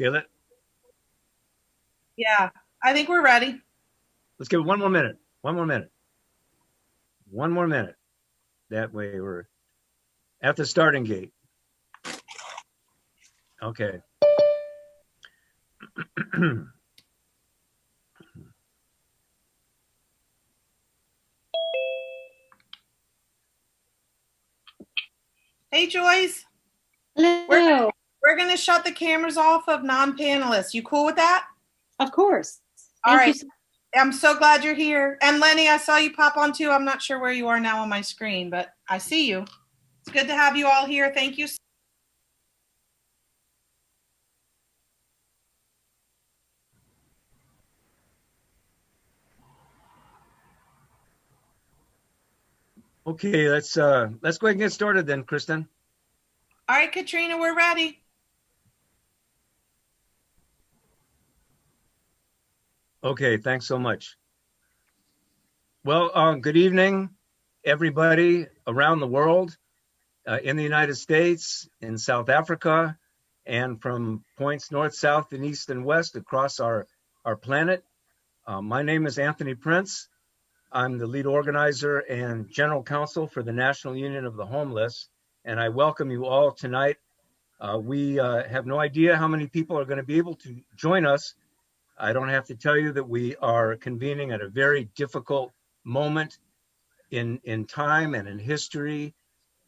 Okay, Yeah, I think we're ready. let's give it one more minute. One more minute. One more minute. That way we're at the starting gate. Okay. Hey, Joyce, we're Hello. we're gonna shut the cameras off of non-panelists. You cool with that? Of course. All Thank you. right. I'm so glad you're here. And Lenny, I saw you pop on too. I'm not sure where you are now on my screen, but I see you. It's good to have you all here. Thank you. Okay, let's go ahead and get started then, Kristen. All right, Katrina, we're ready. Okay, thanks so much. Well, good evening, everybody around the world, in the United States, in South Africa, and from points north, south, and east and west across our planet. My name is Anthony Prince. I'm the lead organizer and general counsel for the National Union of the Homeless, and I welcome you all tonight. We have no idea how many people are going to be able to join us. I don't have to tell you that we are convening at a very difficult moment in time and in history,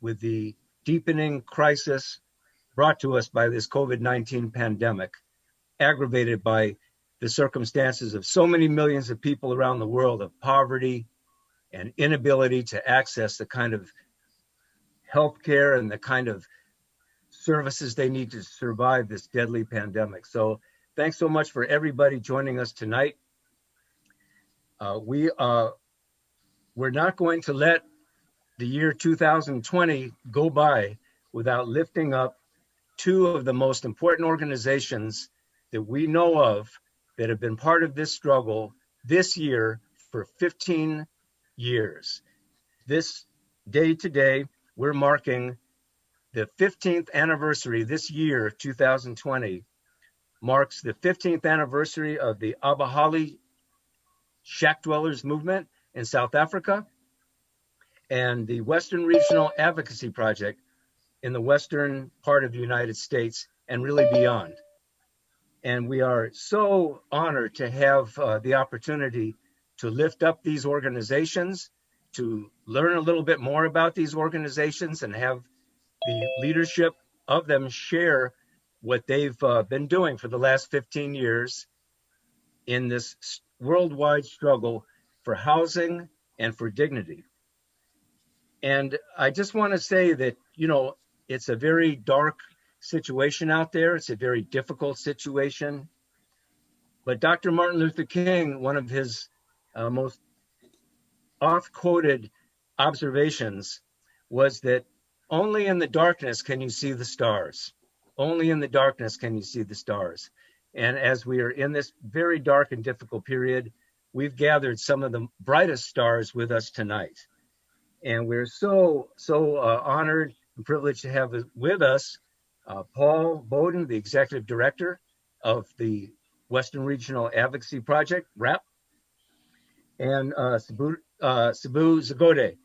with the deepening crisis brought to us by this COVID-19 pandemic, aggravated by the circumstances of so many millions of people around the world of poverty and inability to access the kind of healthcare and the kind of services they need to survive this deadly pandemic. So thanks so much for everybody joining us tonight. We're not going to let the year 2020 go by without lifting up two of the most important organizations that we know of that have been part of this struggle this year for 15 years. This day today, we're marking the 15th anniversary this year, 2020, marks the 15th anniversary of the Abahlali Shackdwellers movement in South Africa and the Western Regional Advocacy Project in the western part of the United States and really beyond. And we are so honored to have the opportunity to lift up these organizations, to learn a little bit more about these organizations and have the leadership of them share what they've been doing for the last 15 years in this worldwide struggle for housing and for dignity. And I just want to say that, it's a very dark situation out there. It's a very difficult situation. But Dr. Martin Luther King, one of his most oft-quoted observations was that only in the darkness can you see the stars. Only in the darkness can you see the stars. And as we are in this very dark and difficult period, we've gathered some of the brightest stars with us tonight. And we're so honored and privileged to have with us Paul Boden, the executive director of the Western Regional Advocacy Project, WRAP, and Sabu Zagode,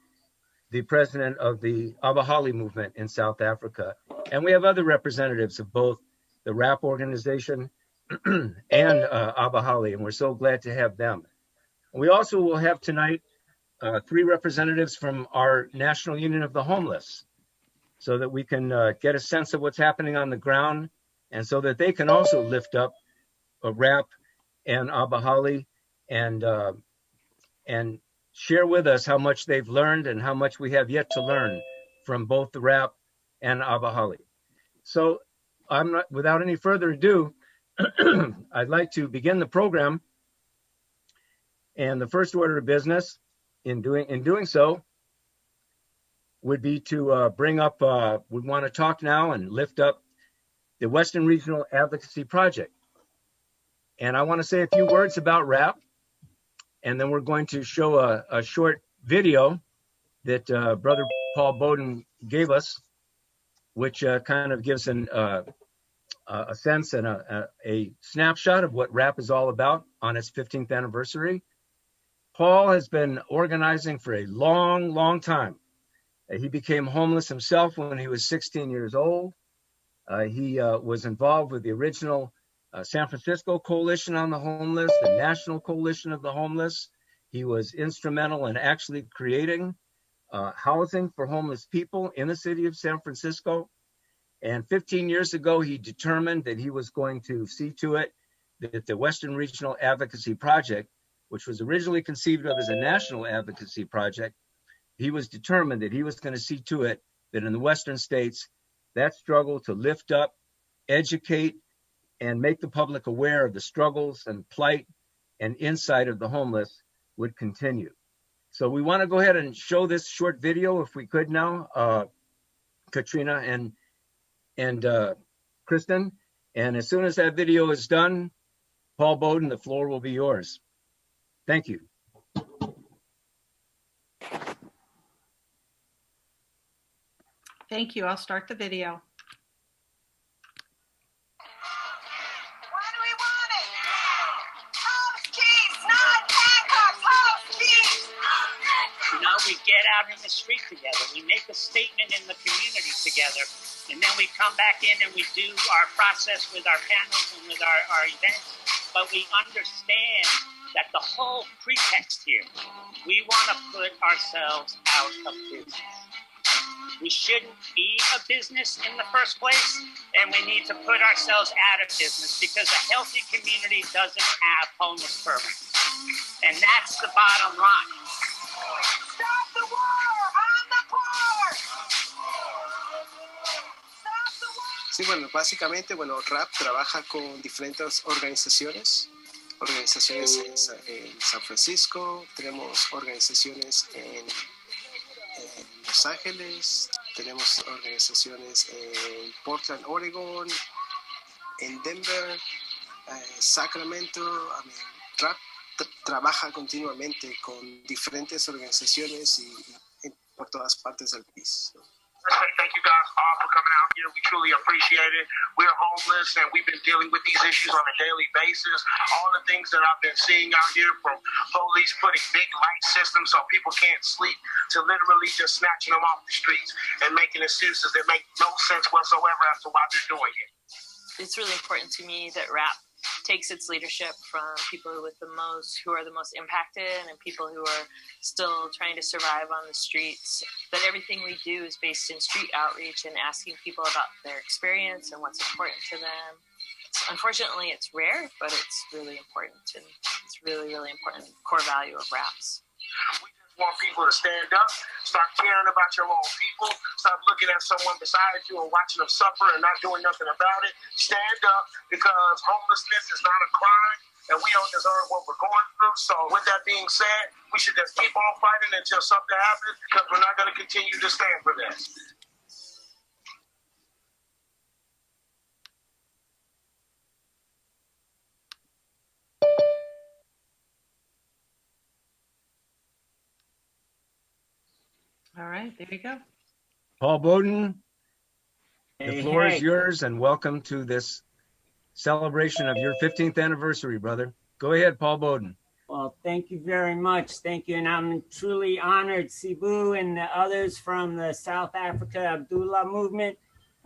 the president of the Abahlali movement in South Africa. And we have other representatives of both the WRAP organization and Abahlali, and we're so glad to have them. We also will have tonight three representatives from our National Union of the Homeless, so that we can get a sense of what's happening on the ground, and so that they can also lift up WRAP and Abahlali and share with us how much they've learned and how much we have yet to learn from both the WRAP and Abahlali. So without any further ado, I'd like to begin the program. And the first order of business in doing so would be to bring up, we want to talk now and lift up the Western Regional Advocacy Project. And I want to say a few words about WRAP, and then we're going to show a short video that Brother Paul Boden gave us, which kind of gives an a sense and a snapshot of what RAP is all about on its 15th anniversary. Paul has been organizing for a long, long time. He became homeless himself when he was 16 years old. He was involved with the original San Francisco Coalition on the Homeless, the National Coalition of the Homeless. He was instrumental in actually creating housing for homeless people in the city of San Francisco. And 15 years ago, he determined that he was going to see to it that the Western Regional Advocacy Project, which was originally conceived of as a national advocacy project, he was determined that he was going to see to it that in the Western states, that struggle to lift up, educate, and make the public aware of the struggles and plight and insight of the homeless would continue. So we want to go ahead and show this short video, if we could now, Katrina and Kristen. And as soon as that video is done, Paul Boden, the floor will be yours. Thank you. Thank you. I'll start the video. We get out in the street together. We make a statement in the community together, and then we come back in and we do our process with our panels and with our events. But we understand that the whole pretext here, we want to put ourselves out of business. We shouldn't be a business in the first place, and we need to put ourselves out of business because a healthy community doesn't have homeless permits. And that's the bottom line. Stop the war on the poor. Stop the war. Sí, bueno, básicamente, RAP trabaja con diferentes organizaciones en San Francisco, tenemos organizaciones en Los Ángeles, tenemos organizaciones en Portland, Oregon, en Denver, Sacramento. RAP trabaja continuamente con diferentes organizaciones y por todas partes del país. Thank you guys all for coming out here. We truly appreciate it. We're homeless and we've been dealing with these issues on a daily basis. All the things that I've been seeing out here, from police putting big light systems so people can't sleep, to literally just snatching them off the streets and making excuses that make no sense whatsoever as to why they're doing it. It's really important to me that RAP takes its leadership from people who are the most impacted and people who are still trying to survive on the streets. That everything we do is based in street outreach and asking people about their experience and what's important to them. Unfortunately, it's rare, but it's really important, and it's really, really important core value of RAPs. We want people to stand up, start caring about your own people, stop looking at someone beside you and watching them suffer and not doing nothing about it. Stand up, because homelessness is not a crime and we don't deserve what we're going through. So with that being said, we should just keep on fighting until something happens, because we're not going to continue to stand for this. All right, there you go. Paul Boden, the floor is yours, and welcome to this celebration of your 15th anniversary, brother. Go ahead, Paul Boden. Well, thank you very much. Thank you. And I'm truly honored, Sibu and the others from the South Africa Abdullah movement.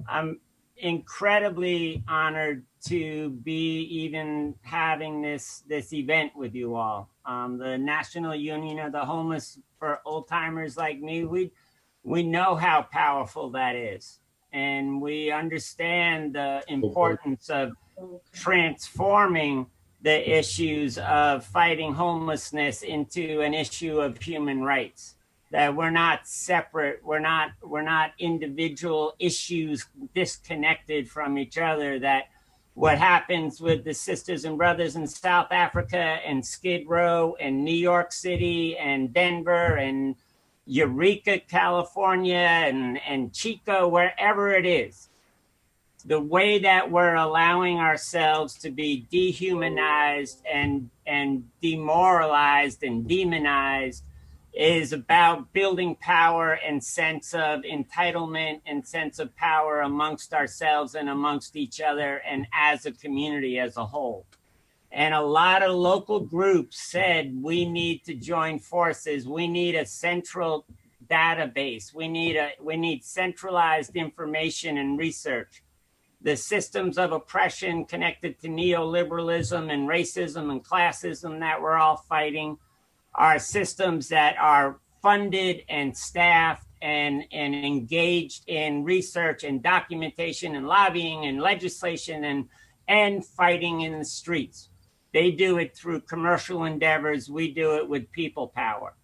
I'm incredibly honored to be even having this event with you all. The National Union of the Homeless, for old timers like me, we know how powerful that is. And we understand the importance of transforming the issues of fighting homelessness into an issue of human rights. That we're not separate, we're not individual issues disconnected from each other. That what happens with the sisters and brothers in South Africa and Skid Row and New York City and Denver and Eureka, California and Chico, wherever it is, the way that we're allowing ourselves to be dehumanized and demoralized and demonized is about building power and sense of entitlement and sense of power amongst ourselves and amongst each other and as a community as a whole. And a lot of local groups said, we need to join forces. We need a central database. We need centralized information and research. The systems of oppression connected to neoliberalism and racism and classism that we're all fighting are systems that are funded and staffed and engaged in research and documentation and lobbying and legislation and fighting in the streets. They do it through commercial endeavors. We do it with people power.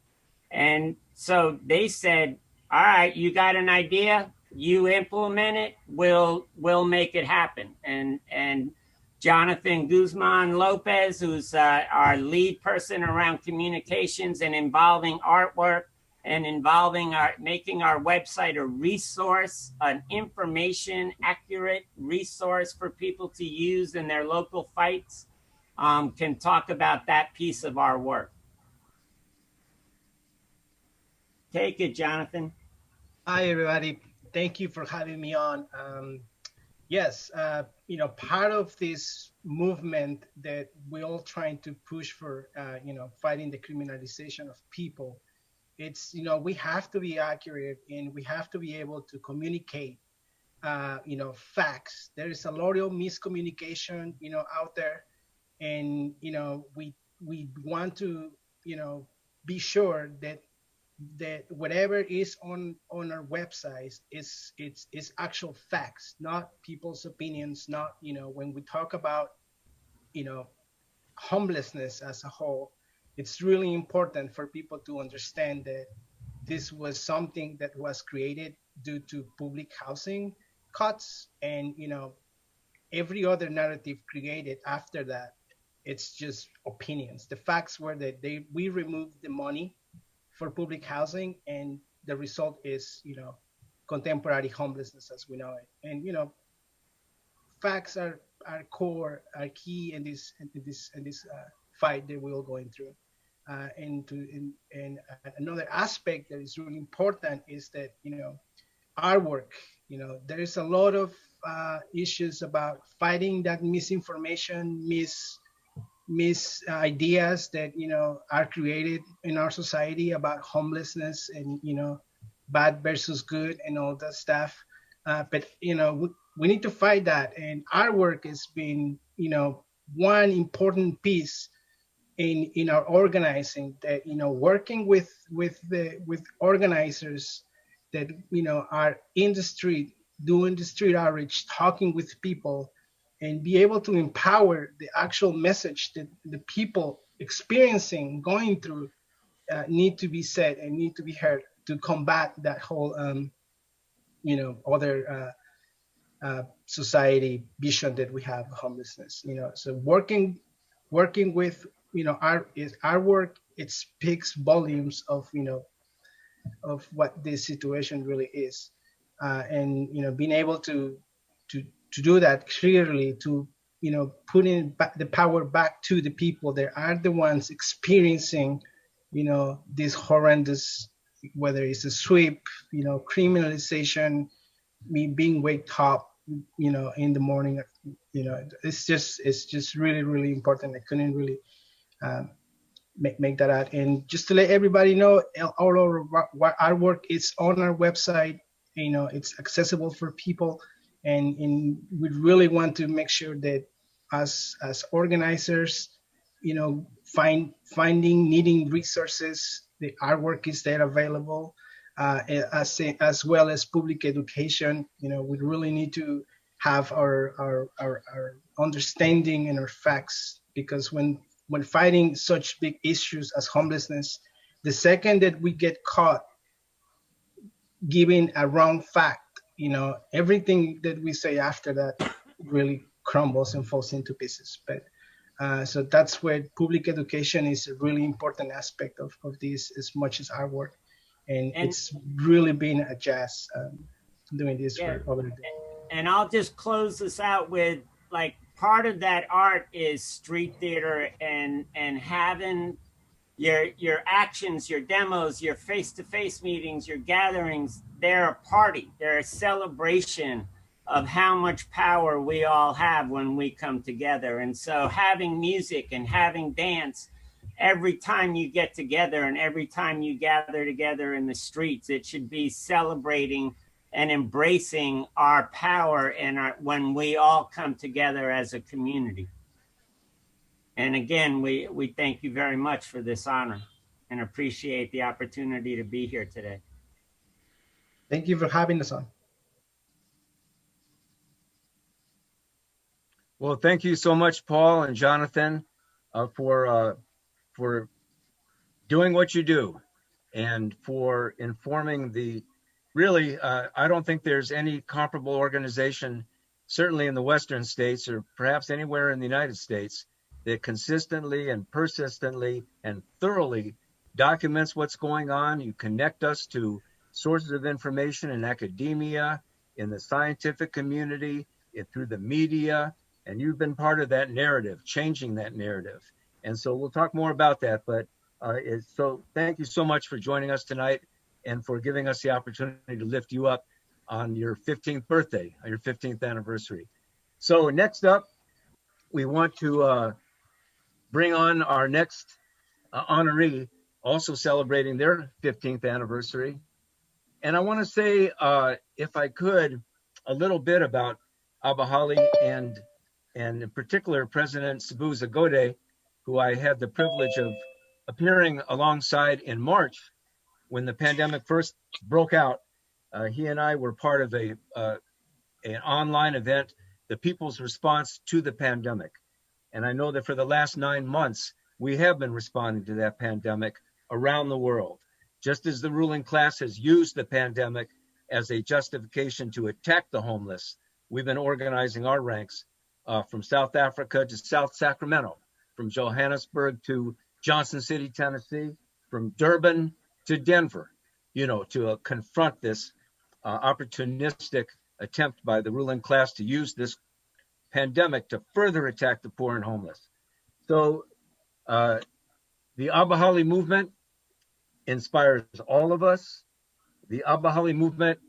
And so they said, all right, you got an idea, you implement it, we'll make it happen. And Jonathan Guzman-Lopez, who's our lead person around communications and involving artwork and making our website a resource, an information accurate resource for people to use in their local fights, can talk about that piece of our work. Take it, Jonathan. Hi, everybody. Thank you for having me on. Yes, part of this movement that we're all trying to push for, fighting the criminalization of people, it's, we have to be accurate and we have to be able to communicate, facts. There is a lot of miscommunication, out there. And, we want to, be sure that whatever is on our websites is actual facts, not people's opinions, not, when we talk about, homelessness as a whole, it's really important for people to understand that this was something that was created due to public housing cuts, and, every other narrative created after that, it's just opinions. The facts were that we removed the money for public housing, and the result is, contemporary homelessness as we know it. And, facts are core, are key in this fight that we're all going through. And another aspect that is really important is that, our work, there is a lot of issues about fighting that misinformation, ideas that are created in our society about homelessness and bad versus good and all that stuff, but we need to fight that, and our work has been one important piece in our organizing, that working with organizers that are in the street, doing the street outreach, talking with people, and be able to empower the actual message that the people experiencing, going through, need to be said and need to be heard to combat that whole, other society vision that we have of homelessness. So working with, our work, it speaks volumes of, of what this situation really is, and being able to do that clearly, to putting the power back to the people that are the ones experiencing this horrendous, whether it's a sweep, criminalization, me being waked up in the morning, it's just really, really important. I couldn't really make that out. And just to let everybody know, all of our work is on our website. It's accessible for people. And we really want to make sure that as organizers, needing resources, the artwork is there available, as well as public education. We really need to have our understanding and our facts, because when fighting such big issues as homelessness, the second that we get caught giving a wrong fact, everything that we say after that really crumbles and falls into pieces. But so that's where public education is a really important aspect of this, as much as our work. And it's really been a jazz doing this for over a day. And I'll just close this out with, like, part of that art is street theater and having, your actions, your demos, your face-to-face meetings, your gatherings, they're a party. They're a celebration of how much power we all have when we come together. And so having music and having dance every time you get together and every time you gather together in the streets, it should be celebrating and embracing our power and when we all come together as a community. And again, we thank you very much for this honor and appreciate the opportunity to be here today. Thank you for having us on. Well, thank you so much, Paul and Jonathan, for doing what you do and for informing the, really, I don't think there's any comparable organization, certainly in the Western states or perhaps anywhere in the United States, that consistently and persistently and thoroughly documents what's going on. You connect us to sources of information in academia, in the scientific community, through the media, and you've been part of that narrative, changing that narrative. And so we'll talk more about that, but so thank you so much for joining us tonight and for giving us the opportunity to lift you up on your 15th birthday, on your 15th anniversary. So next up, we want to bring on our next honoree, also celebrating their 15th anniversary. And I want to say, if I could, a little bit about Abahlali and in particular, President Sebou Zagode, who I had the privilege of appearing alongside in March when the pandemic first broke out. He and I were part of an online event, The People's Response to the Pandemic. And I know that for the last 9 months, we have been responding to that pandemic around the world. Just as the ruling class has used the pandemic as a justification to attack the homeless, we've been organizing our ranks from South Africa to South Sacramento, from Johannesburg to Johnson City, Tennessee, from Durban to Denver, to confront this opportunistic attempt by the ruling class to use this pandemic to further attack the poor and homeless. So the Abahlali movement inspires all of us. The Abahlali movement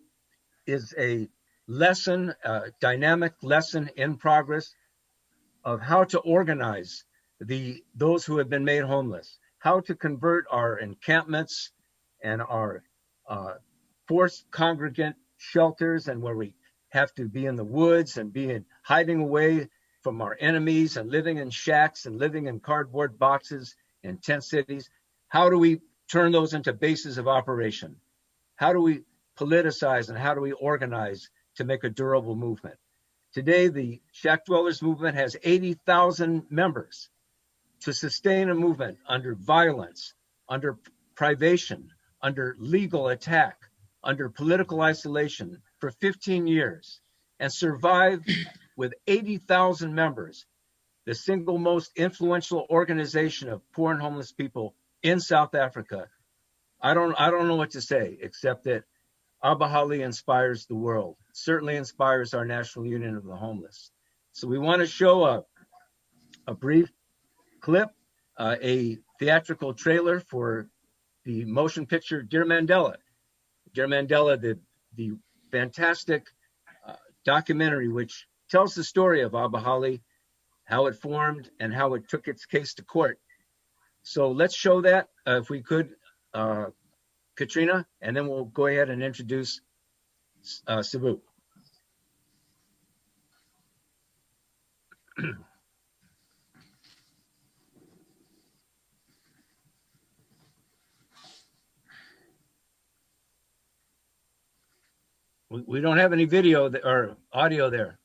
is a lesson, a dynamic lesson in progress of how to organize those who have been made homeless, how to convert our encampments and our forced congregant shelters, and where we have to be in the woods and hiding away from our enemies and living in shacks and living in cardboard boxes in tent cities. How do we turn those into bases of operation? How do we politicize and how do we organize to make a durable movement? Today, the Shackdwellers movement has 80,000 members. To sustain a movement under violence, under privation, under legal attack, under political isolation for 15 years, and survive with 80,000 members, the single most influential organization of poor and homeless people in South Africa. I don't know what to say, except that Abahlali inspires the world, certainly inspires our National Union of the Homeless. So we want to show a brief clip, a theatrical trailer for the motion picture Dear Mandela. Dear Mandela, the fantastic documentary which tells the story of Abahlali, how it formed and how it took its case to court. So let's show that, if we could, Katrina, and then we'll go ahead and introduce Sebou. We don't have any video or audio there.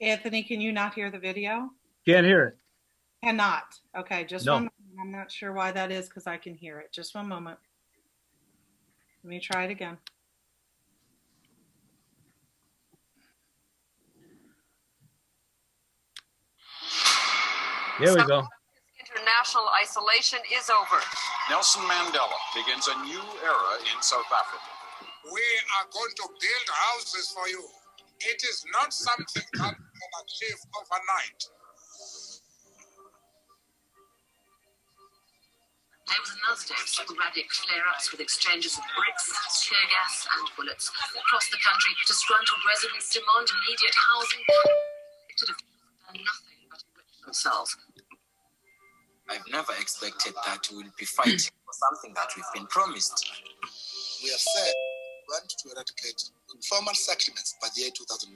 Anthony, can you not hear the video? Can't hear it. Cannot. Okay, just No. one moment. I'm not sure why that is because I can hear it. Just one moment. Let me try it again. There we go. International isolation is over. Nelson Mandela begins a new era in South Africa. We are going to build houses for you. It is not something that you can achieve overnight. There was another day of sporadic flare-ups with exchanges of bricks, tear gas and bullets. Across the country, disgruntled residents demand immediate housing. To defend nothing but enrich themselves. I've never expected that we will be fighting for something that we've been promised. We have said we want to eradicate informal settlements by the year 2014.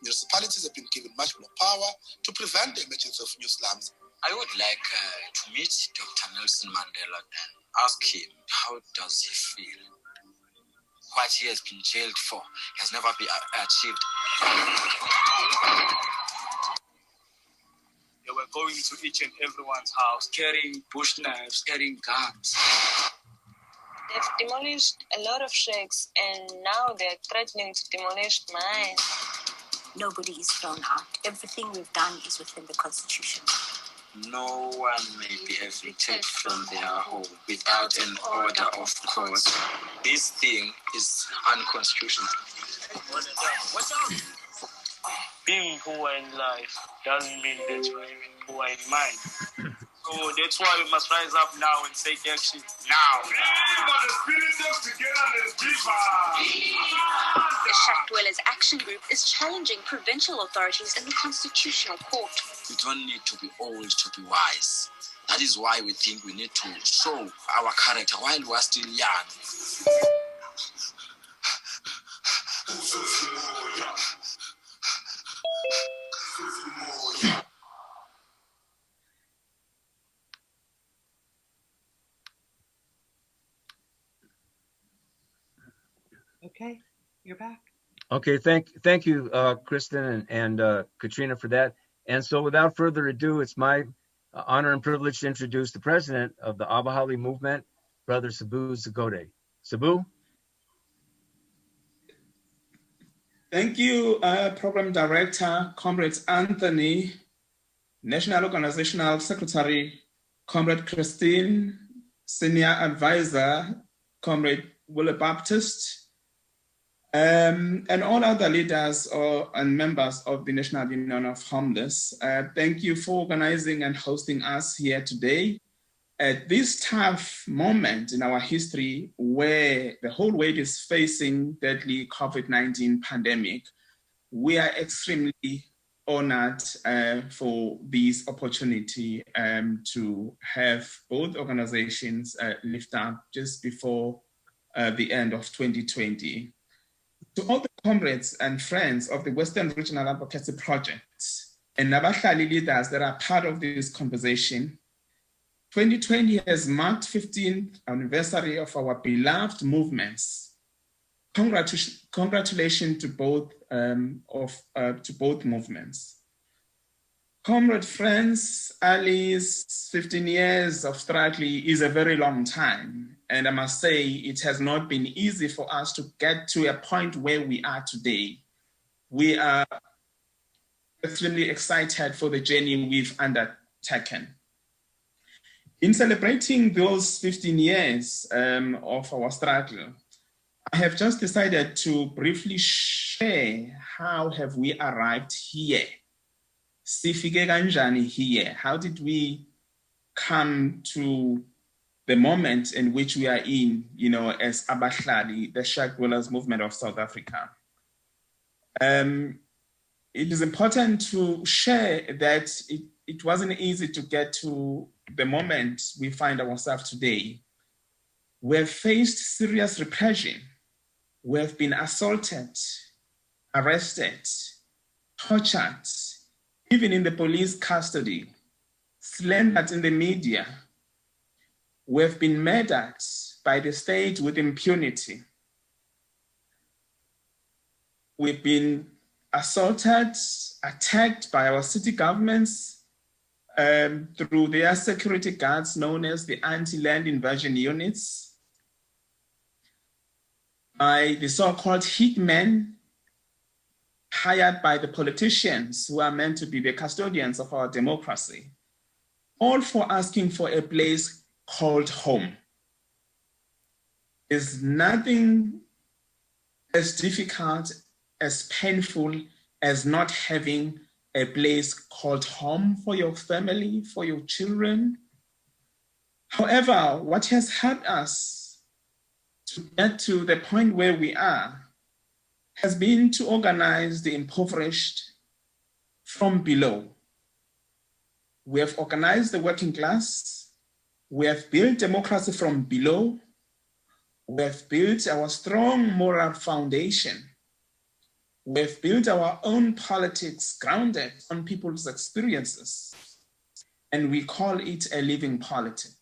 Municipalities have been given much more power to prevent the emergence of new slums. I would like to meet Dr. Nelson Mandela and ask him, how does he feel? What he has been jailed for has never been achieved. They were going to each and everyone's house, carrying bush knives, carrying guns. They've demolished a lot of shacks, and now they're threatening to demolish mine. Nobody is thrown out. Everything we've done is within the Constitution. No one may be evicted from their home without an order of court. This thing is unconstitutional. What's up? Being poor in life doesn't mean that you are even poor in mind. So that's why we must rise up now and take action now. The Shackdwellers Action Group is challenging provincial authorities in the Constitutional Court. We don't need to be old to be wise. That is why we think we need to show our character while we are still young. Okay, you're back. Okay, thank you, Kristen and Katrina for that. And so without further ado, it's my honor and privilege to introduce the president of the Abahlali movement, Brother Sabu Zagode. Sabu? Thank you, Program Director, Comrade Anthony, National Organizational Secretary, Comrade Christine, Senior Advisor, Comrade Willie Baptist, and all other leaders and members of the National Union of Homeless. Thank you for organizing and hosting us here today. At this tough moment in our history where the whole world is facing deadly COVID-19 pandemic, we are extremely honored for this opportunity to have both organizations lift up just before the end of 2020. To all the comrades and friends of the Western Regional Advocacy Project and Abahlali leaders that are part of this conversation, 2020 has marked 15th anniversary of our beloved movements. Congratulations to both movements. Comrade friends, allies, 15 years of struggle is a very long time. And I must say, it has not been easy for us to get to a point where we are today. We are extremely excited for the journey we've undertaken. In celebrating those 15 years of our struggle, I have just decided to briefly share how have we arrived here. Sifike kanjani here? How did we come to the moment in which we are in, as Abahlali, the Shackdwellers movement of South Africa? It is important to share that it wasn't easy to get to the moment we find ourselves today. We have faced serious repression. We have been assaulted, arrested, tortured, even in the police custody, slandered in the media. We have been murdered by the state with impunity. We've been assaulted, attacked by our city governments through their security guards known as the anti-land invasion units, by the so-called hitmen hired by the politicians who are meant to be the custodians of our democracy, all for asking for a place called home. There's nothing as difficult, as painful as not having a place called home for your family, for your children. However, what has helped us to get to the point where we are has been to organize the impoverished from below. We have organized the working class. We have built democracy from below. We have built our strong moral foundation. We have built our own politics grounded on people's experiences, and we call it a living politic.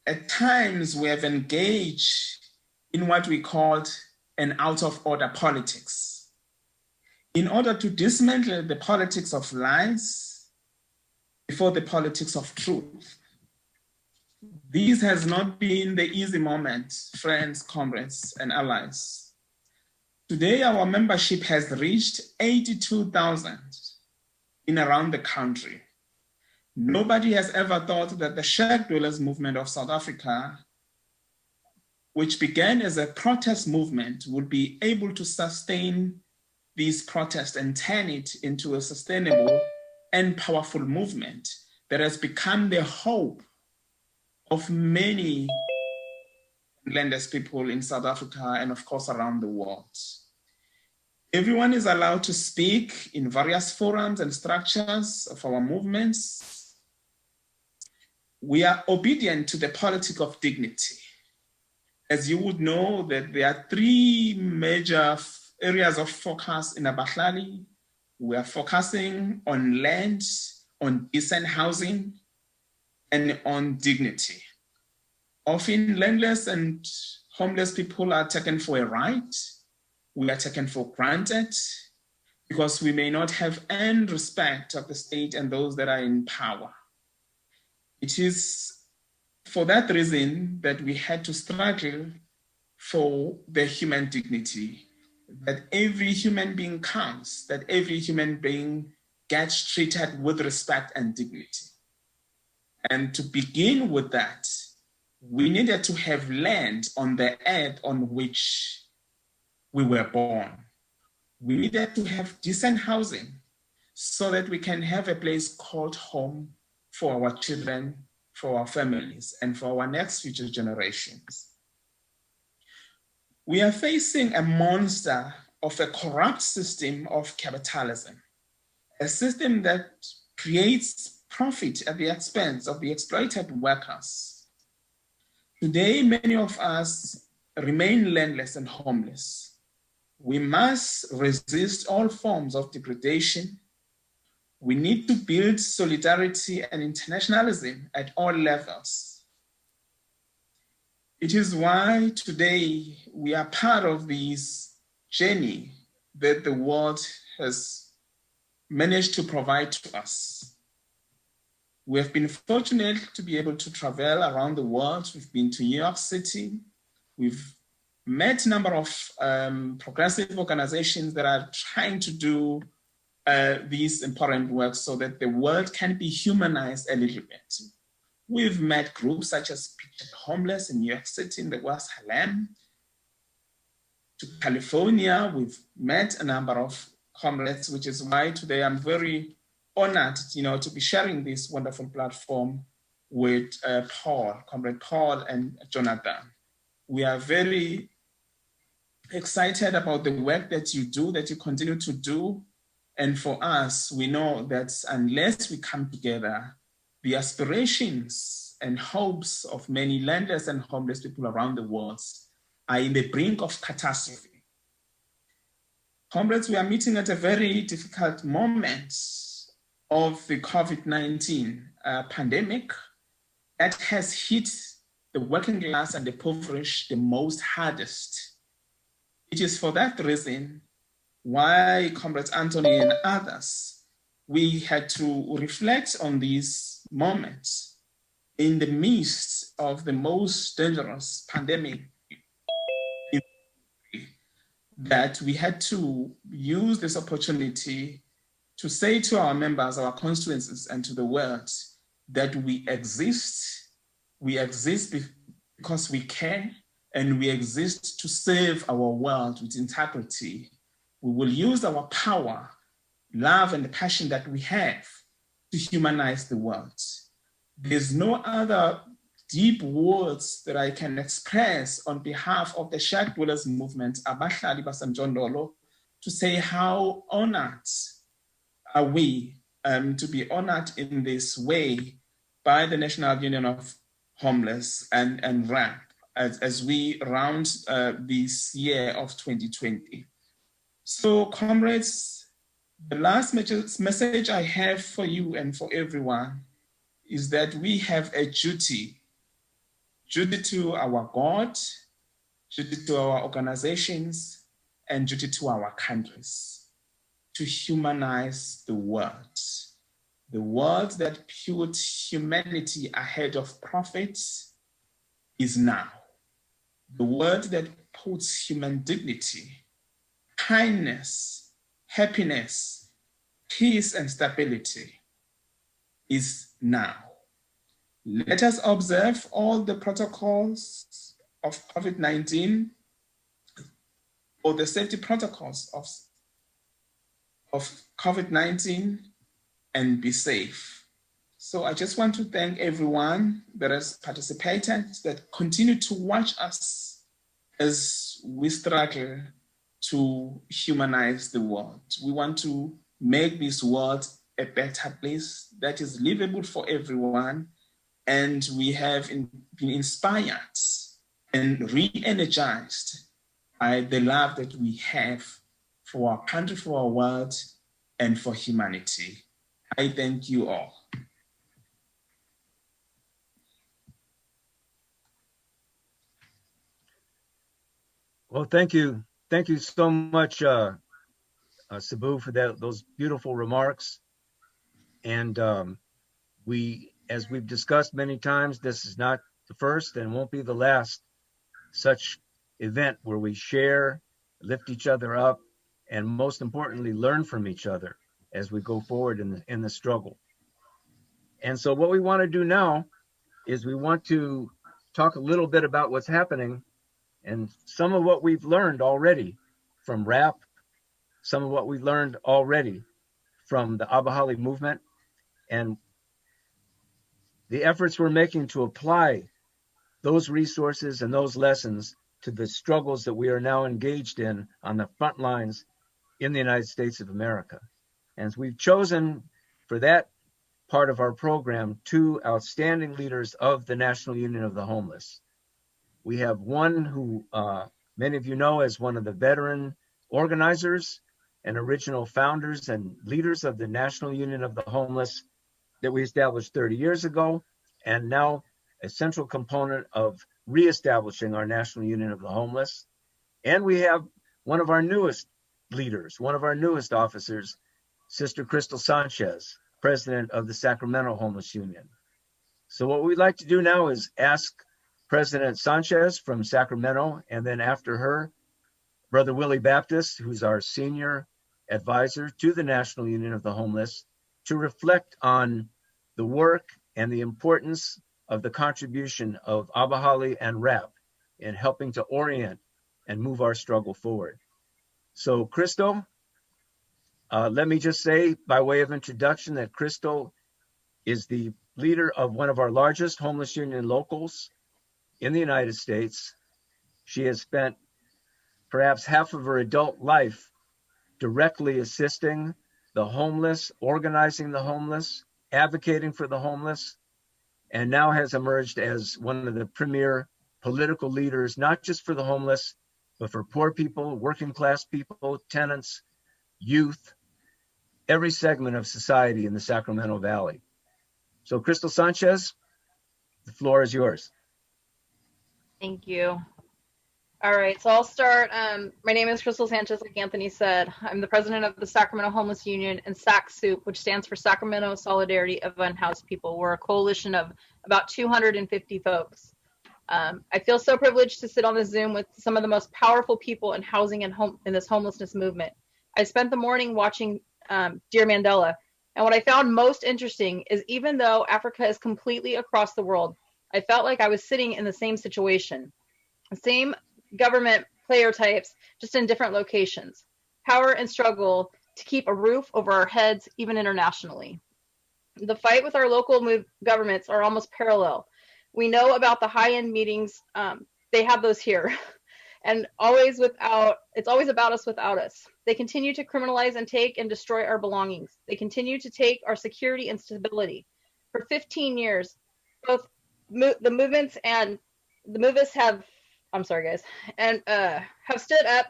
At times, we have engaged in what we called an out-of-order politics in order to dismantle the politics of lies before the politics of truth. This has not been the easy moment, friends, comrades, and allies. Today, our membership has reached 82,000 in around the country. Nobody has ever thought that the Shackdwellers movement of South Africa, which began as a protest movement, would be able to sustain these protests and turn it into a sustainable and powerful movement that has become the hope of many landless people in South Africa and of course around the world. Everyone is allowed to speak in various forums and structures of our movements. We are obedient to the politic of dignity. As you would know, that there are three major areas of focus in Abahlali. We are focusing on land, on decent housing, and on dignity. Often landless and homeless people are taken for a right. We are taken for granted because we may not have earned respect of the state and those that are in power. It is for that reason that we had to struggle for the human dignity, that every human being counts, that every human being gets treated with respect and dignity. And to begin with that, we needed to have land on the earth on which we were born. We needed to have decent housing so that we can have a place called home for our children, for our families, and for our next future generations. We are facing a monster of a corrupt system of capitalism, a system that creates profit at the expense of the exploited workers. Today, many of us remain landless and homeless. We must resist all forms of degradation. We need to build solidarity and internationalism at all levels. It is why today we are part of this journey that the world has managed to provide to us. We have been fortunate to be able to travel around the world. We've been to New York City. We've met a number of progressive organizations that are trying to do these important work so that the world can be humanized a little bit. We've met groups such as Pictured Homeless in New York City, in the West Harlem. To California, we've met a number of comrades, which is why today I'm very honored, to be sharing this wonderful platform with Comrade Paul and Jonathan. We are very excited about the work that you do, that you continue to do. And for us, we know that unless we come together, the aspirations and hopes of many landless and homeless people around the world are in the brink of catastrophe. Comrades, we are meeting at a very difficult moment of the COVID-19 pandemic that has hit the working class and the impoverished the most hardest. It is for that reason why Comrades Anthony and others, we had to reflect on these moments in the midst of the most dangerous pandemic, that we had to use this opportunity to say to our members, our constituencies, and to the world that we exist because we care and we exist to serve our world with integrity. We will use our power, love, and the passion that we have to humanize the world. There's no other deep words that I can express on behalf of the Shackdwellers movement, Abahlali basemjondolo, to say how honored are we to be honored in this way by the National Union of Homeless and RAP as we round this year of 2020. So, comrades, the last message I have for you and for everyone is that we have a duty to our God, duty to our organizations, and duty to our countries to humanize the world. The world that put humanity ahead of profit is now. The world that puts human dignity, kindness, happiness, peace, and stability is now. Let us observe all the protocols of COVID-19 or the safety protocols of COVID-19 and be safe. So I just want to thank everyone that has participated, that continue to watch us as we struggle to humanize the world. We want to make this world a better place that is livable for everyone. And we have been inspired and re-energized by the love that we have for our country, for our world, and for humanity. I thank you all. Well, thank you. Thank you so much, Sabu, for those beautiful remarks. And as we've discussed many times, this is not the first and won't be the last such event where we share, lift each other up, and most importantly, learn from each other as we go forward in the struggle. And so what we want to do now is we want to talk a little bit about what's happening and some of what we've learned already from RAP, some of what we learned already from the Abahlali movement, and the efforts we're making to apply those resources and those lessons to the struggles that we are now engaged in on the front lines in the United States of America. And we've chosen for that part of our program 2 outstanding leaders of the National Union of the Homeless. We have one who many of you know as one of the veteran organizers and original founders and leaders of the National Union of the Homeless that we established 30 years ago, and now a central component of reestablishing our National Union of the Homeless. And we have one of our newest leaders, one of our newest officers, Sister Crystal Sanchez, president of the Sacramento Homeless Union. So what we'd like to do now is ask President Sanchez from Sacramento, and then after her, Brother Willie Baptist, who's our senior advisor to the National Union of the Homeless, to reflect on the work and the importance of the contribution of Abahlali and RAP in helping to orient and move our struggle forward. So Crystal, let me just say by way of introduction that Crystal is the leader of one of our largest homeless union locals in the United States. She has spent perhaps half of her adult life directly assisting the homeless, organizing the homeless, advocating for the homeless, and now has emerged as one of the premier political leaders, not just for the homeless, but for poor people, working class people, tenants, youth, every segment of society in the Sacramento Valley. So Crystal Sanchez, the floor is yours. Thank you. All right, so I'll start. My name is Crystal Sanchez, like Anthony said. I'm the president of the Sacramento Homeless Union and SACSOUP, which stands for Sacramento Solidarity of Unhoused People. We're a coalition of about 250 folks. I feel so privileged to sit on this Zoom with some of the most powerful people in housing and in this homelessness movement. I spent the morning watching Dear Mandela, and what I found most interesting is even though Africa is completely across the world, I felt like I was sitting in the same situation, the same government player types, just in different locations. Power and struggle to keep a roof over our heads, even internationally. The fight with our local governments are almost parallel. We know about the high-end meetings. They have those here. And it's always about us without us. They continue to criminalize and take and destroy our belongings. They continue to take our security and stability. For 15 years, both the movements and the movists have, I'm sorry guys, and have stood up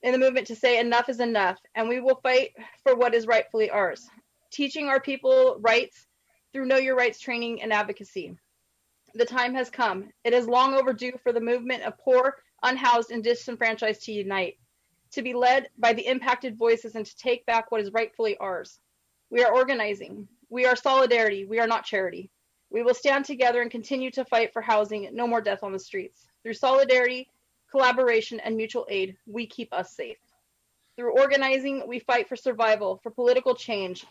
in the movement to say enough is enough, and we will fight for what is rightfully ours. Teaching our people rights through Know Your Rights training and advocacy. The time has come. It is long overdue for the movement of poor, unhoused, and disenfranchised to unite, to be led by the impacted voices and to take back what is rightfully ours. We are organizing. We are solidarity. We are not charity. We will stand together and continue to fight for housing, no more death on the streets. Through solidarity, collaboration, and mutual aid, we keep us safe. Through organizing, we fight for survival, for political change.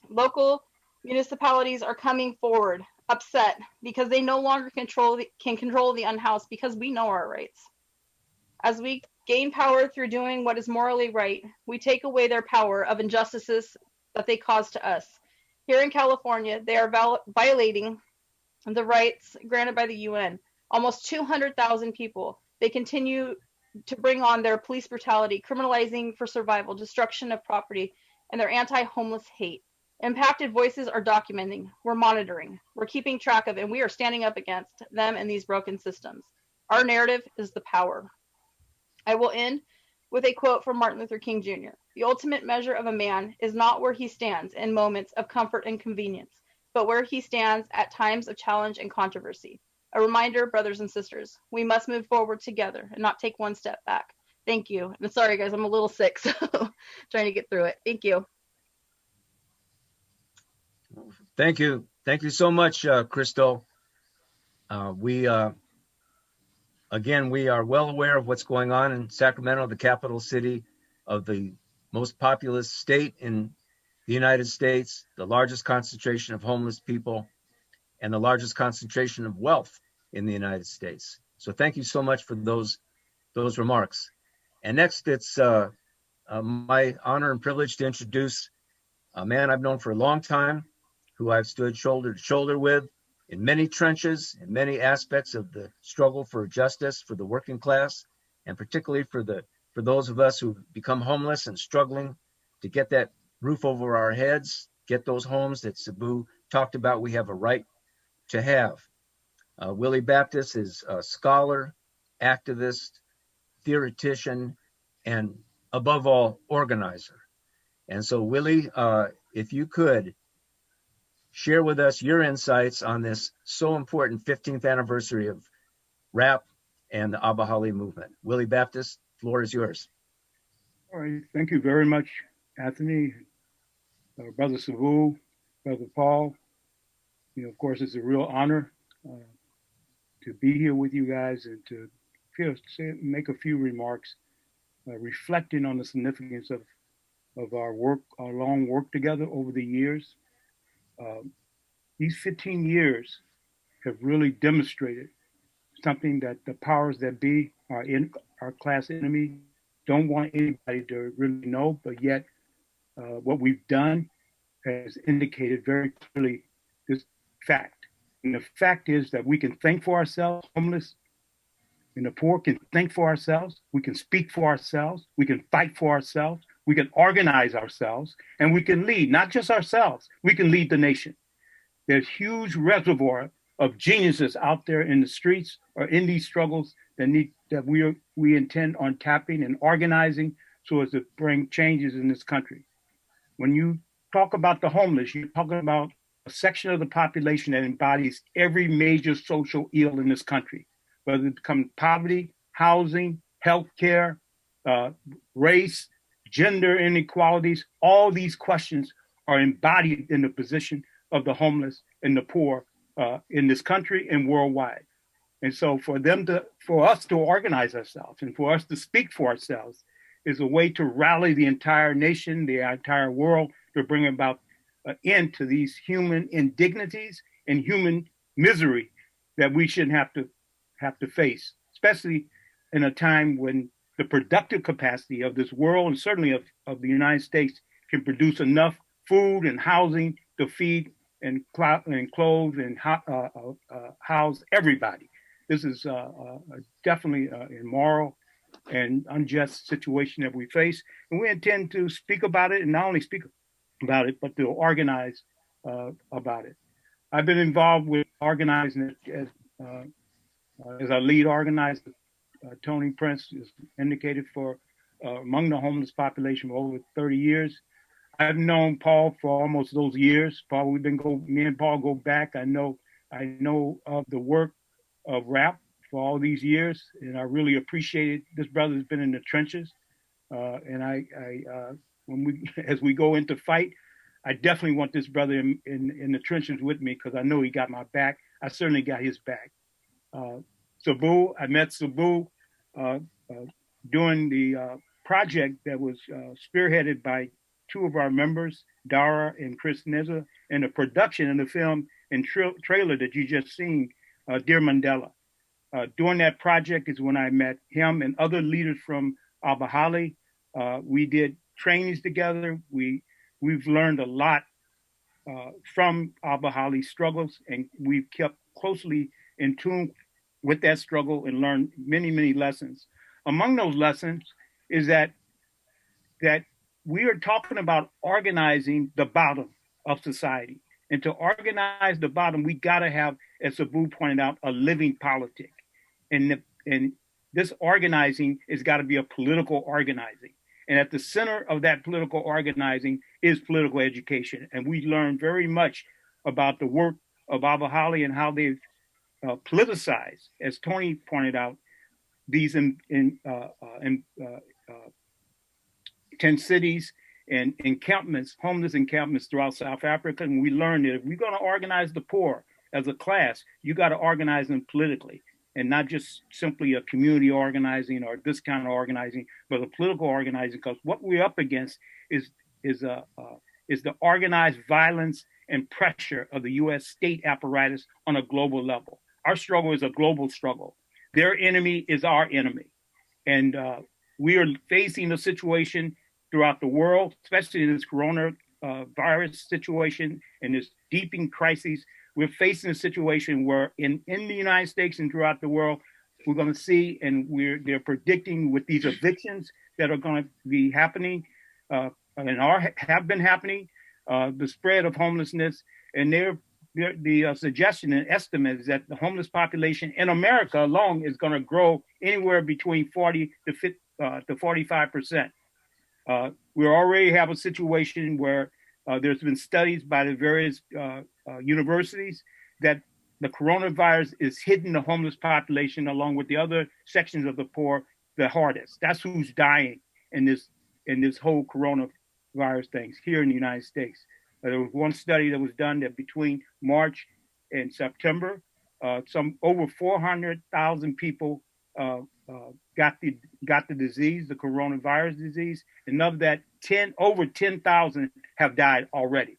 Local municipalities are coming forward, upset, because they no longer can control the unhoused, because we know our rights. As we gain power through doing what is morally right, we take away their power of injustices that they cause to us. Here in California, they are violating the rights granted by the UN. Almost 200,000 people. They continue to bring on their police brutality, criminalizing for survival, destruction of property, and their anti-homeless hate. Impacted voices are documenting, we're monitoring, we're keeping track of, and we are standing up against them and these broken systems. Our narrative is the power. I will end with a quote from Martin Luther King Jr. The ultimate measure of a man is not where he stands in moments of comfort and convenience, but where he stands at times of challenge and controversy. A reminder, brothers and sisters, we must move forward together and not take one step back. Thank you. And sorry, guys, I'm a little sick, so trying to get through it. Thank you. Thank you. Thank you so much, Crystal. We are well aware of what's going on in Sacramento, the capital city of the most populous state in the United States, the largest concentration of homeless people, and the largest concentration of wealth in the United States. So thank you so much for those remarks. And next, it's my honor and privilege to introduce a man I've known for a long time, who I've stood shoulder to shoulder with in many trenches, in many aspects of the struggle for justice for the working class, and particularly for those of us who become homeless and struggling to get that roof over our heads, get those homes that Sabu talked about we have a right to have. Willie Baptist is a scholar, activist, theoretician, and above all, organizer. And so Willie, if you could share with us your insights on this so important 15th anniversary of RAP and the Abahlali movement. Willie Baptist, floor is yours. All right, thank you very much, Anthony, Brother Sabu, Brother Paul. Of course, it's a real honor to be here with you guys and to make a few remarks reflecting on the significance of our work, our long work together over the years. These 15 years have really demonstrated something that the powers that be, our class enemy, don't want anybody to really know, but yet what we've done has indicated very clearly this fact. And the fact is that we can think for ourselves, homeless and the poor can think for ourselves, we can speak for ourselves, we can fight for ourselves, we can organize ourselves, and we can lead, not just ourselves, we can lead the nation. There's huge reservoir of geniuses out there in the streets or in these struggles that we intend on tapping and organizing so as to bring changes in this country. When you talk about the homeless, you're talking about a section of the population that embodies every major social ill in this country, whether it becomes poverty, housing, healthcare, race, gender inequalities. All these questions are embodied in the position of the homeless and the poor in this country and worldwide. And so for us to organize ourselves and for us to speak for ourselves is a way to rally the entire nation, the entire world, to bring about an end to these human indignities and human misery that we shouldn't have to face, especially in a time when the productive capacity of this world and certainly of the United States can produce enough food and housing to feed and clothe and house everybody. This is definitely an immoral and unjust situation that we face, and we intend to speak about it, and not only speak about it, but to organize about it. I've been involved with organizing it as our lead organizer. Tony Prince is indicated for among the homeless population for over 30 years. I've known Paul for almost those years. Paul, me and Paul go back. I know of the work of RAP for all these years, and I really appreciate it. This brother's been in the trenches, and as we go into fight, I definitely want this brother in the trenches with me because I know he got my back. I certainly got his back. Sabu, I met Sabu during the project that was spearheaded by two of our members, Dara and Chris Neza, and the production of the film and trailer that you just seen, Dear Mandela. During that project is when I met him and other leaders from Abahlali. We did trainings together. We've learned a lot from Abahlali struggles, and we've kept closely in tune with that struggle and learned many, many lessons. Among those lessons is that we are talking about organizing the bottom of society. And to organize the bottom, we got to have, as Sabu pointed out, a living politic. And this organizing has got to be a political organizing. And at the center of that political organizing is political education. And we learned very much about the work of Abahlali and how they've politicized, as Tony pointed out, these in 10 cities and encampments, homeless encampments throughout South Africa. And we learned that if we're going to organize the poor as a class, you got to organize them politically, and not just simply a community organizing or this kind of organizing, but a political organizing. Because what we're up against is the organized violence and pressure of the U.S. state apparatus on a global level. Our struggle is a global struggle. Their enemy is our enemy. And we are facing a situation throughout the world, especially in this coronavirus situation and this deepening crisis. We're facing a situation where in the United States and throughout the world, we're going to see, and they're predicting with these evictions that are going to be happening and have been happening, the spread of homelessness, and the suggestion and estimate is that the homeless population in America alone is going to grow anywhere between 40 to 45%. We already have a situation where there's been studies by the various universities that the coronavirus is hitting the homeless population along with the other sections of the poor the hardest. That's who's dying in this whole coronavirus things here in the United States. There was one study that was done that between March and September, some over 400,000 people got the disease, the coronavirus disease, and of that, over 10,000 have died already.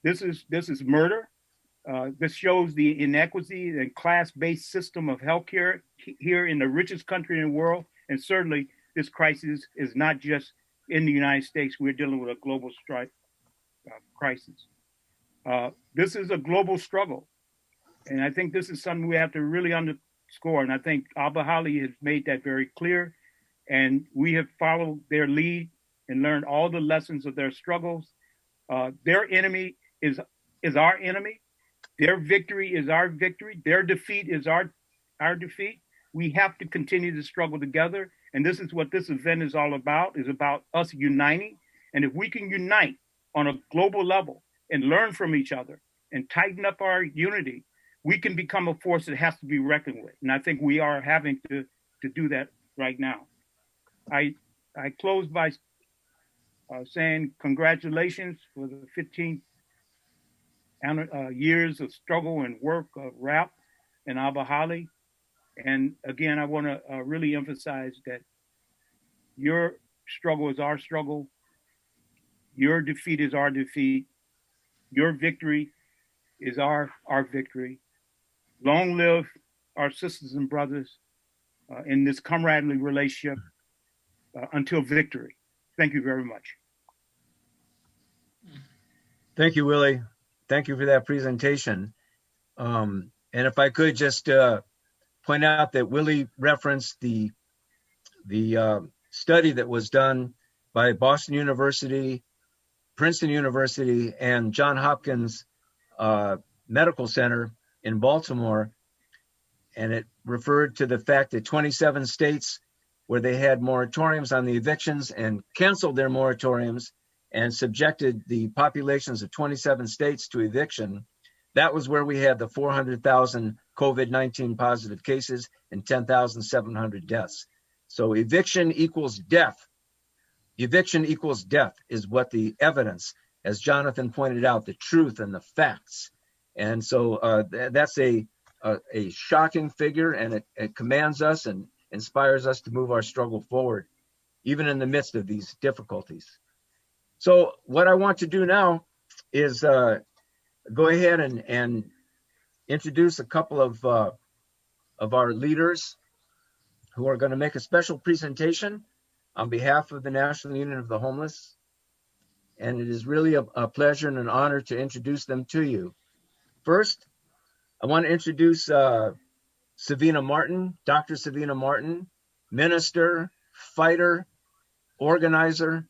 This is murder. This shows the inequity and class-based system of healthcare here in the richest country in the world, and certainly this crisis is not just in the United States. We're dealing with a global crisis. This is a global struggle, and I think this is something we have to really underscore. And I think Abahlali has made that very clear, and we have followed their lead and learned all the lessons of their struggles. Their enemy is our enemy. Their victory is our victory. Their defeat is our defeat. We have to continue to struggle together, and this is what this event is all about. Is about us uniting, and if we can unite on a global level and learn from each other and tighten up our unity, we can become a force that has to be reckoned with. And I think we are having to do that right now. I close by saying congratulations for the 15 years of struggle and work of RAP and Abahlali. And again, I want to really emphasize that your struggle is our struggle. Your defeat is our defeat. Your victory is our victory. Long live our sisters and brothers in this camaraderie relationship until victory. Thank you very much. Thank you, Willie. Thank you for that presentation. And if I could just point out that Willie referenced the study that was done by Boston University, Princeton University, and Johns Hopkins Medical Center in Baltimore. And it referred to the fact that 27 states where they had moratoriums on the evictions and canceled their moratoriums and subjected the populations of 27 states to eviction, that was where we had the 400,000 COVID-19 positive cases and 10,700 deaths. So eviction equals death. Eviction equals death is what the evidence, as Jonathan pointed out, the truth and the facts. And so that's a shocking figure, and it commands us and inspires us to move our struggle forward, even in the midst of these difficulties. So what I want to do now is go ahead and introduce a couple of our leaders who are going to make a special presentation on behalf of the National Union of the Homeless. And it is really a pleasure and an honor to introduce them to you. First, I want to introduce Savina Martin, Dr. Savina Martin, minister, fighter, organizer.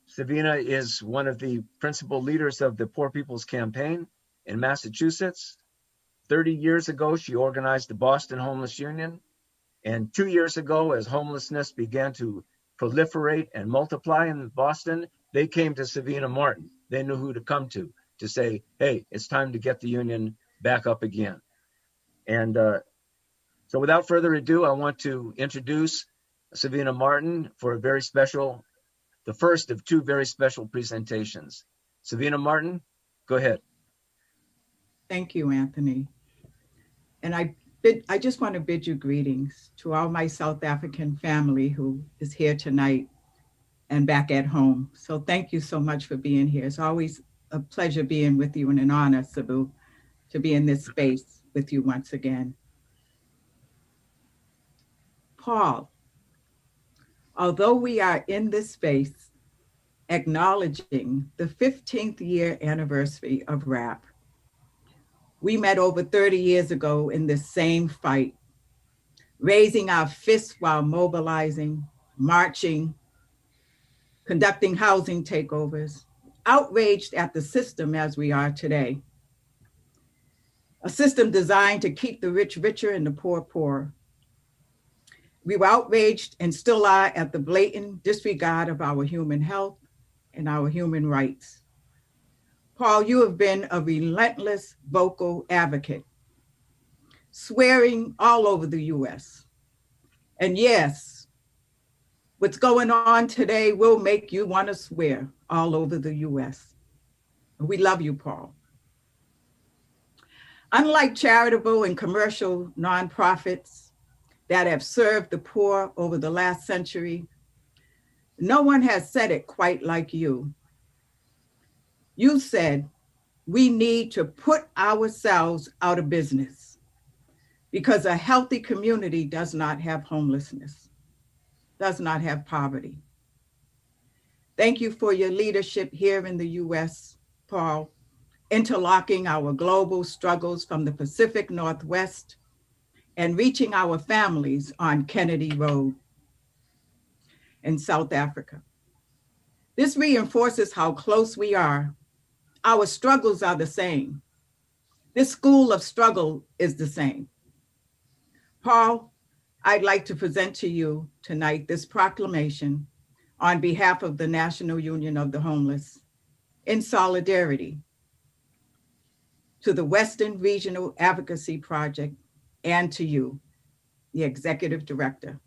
Savina is one of the principal leaders of the Poor People's Campaign in Massachusetts. 30 years ago, she organized the Boston Homeless Union. And 2 years ago, as homelessness began to proliferate and multiply in Boston, they came to Savina Martin. They knew who to come to say, hey, it's time to get the union back up again. And so without further ado, I want to introduce Savina Martin for a very special, the first of two very special presentations. Savina Martin, go ahead. Thank you, Anthony. And I just want to bid you greetings to all my South African family who is here tonight and back at home. So thank you so much for being here. It's always a pleasure being with you and an honor, Sabu, to be in this space with you once again. Paul, although we are in this space acknowledging the 15th year anniversary of RAP, we met over 30 years ago in this same fight, raising our fists while mobilizing, marching, conducting housing takeovers, outraged at the system as we are today. A system designed to keep the rich richer and the poor poorer. We were outraged and still are at the blatant disregard of our human health and our human rights. Paul, you have been a relentless vocal advocate, swearing all over the US. And yes, what's going on today will make you want to swear all over the US. We love you, Paul. Unlike charitable and commercial nonprofits that have served the poor over the last century, no one has said it quite like you. You said, we need to put ourselves out of business because a healthy community does not have homelessness, does not have poverty. Thank you for your leadership here in the US, Paul, interlocking our global struggles from the Pacific Northwest and reaching our families on Kennedy Road in South Africa. This reinforces how close we are. Our struggles are the same. This school of struggle is the same. Paul, I'd like to present to you tonight this proclamation on behalf of the National Union of the Homeless in solidarity to the Western Regional Advocacy Project and to you, the Executive Director.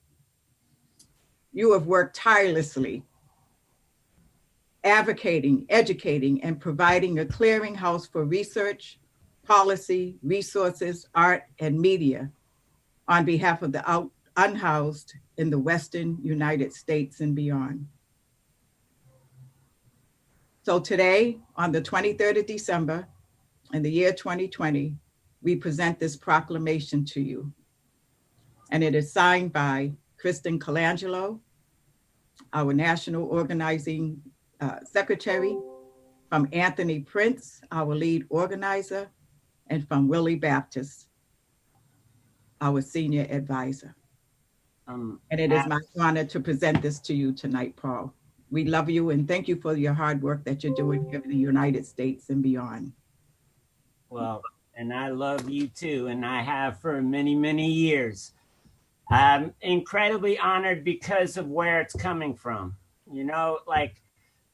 You have worked tirelessly advocating, educating, and providing a clearinghouse for research, policy, resources, art, and media on behalf of the unhoused in the Western United States and beyond. So today, on the 23rd of December, in the year 2020, we present this proclamation to you. And it is signed by Kristen Colangelo, our National Organizing Secretary, from Anthony Prince, our lead organizer, and from Willie Baptist, our senior advisor. And it is my honor to present this to you tonight, Paul. We love you and thank you for your hard work that you're doing here in the United States and beyond. Well, and I love you too, and I have for many, many years. I'm incredibly honored because of where it's coming from. You know, like,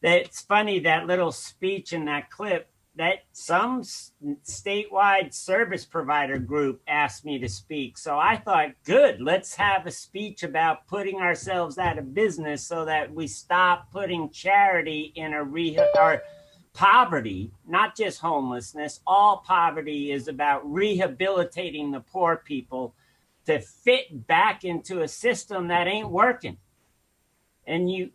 it's funny, that little speech in that clip, that some statewide service provider group asked me to speak. So I thought, good, let's have a speech about putting ourselves out of business so that we stop putting charity in or poverty, not just homelessness. All poverty is about rehabilitating the poor people to fit back into a system that ain't working. And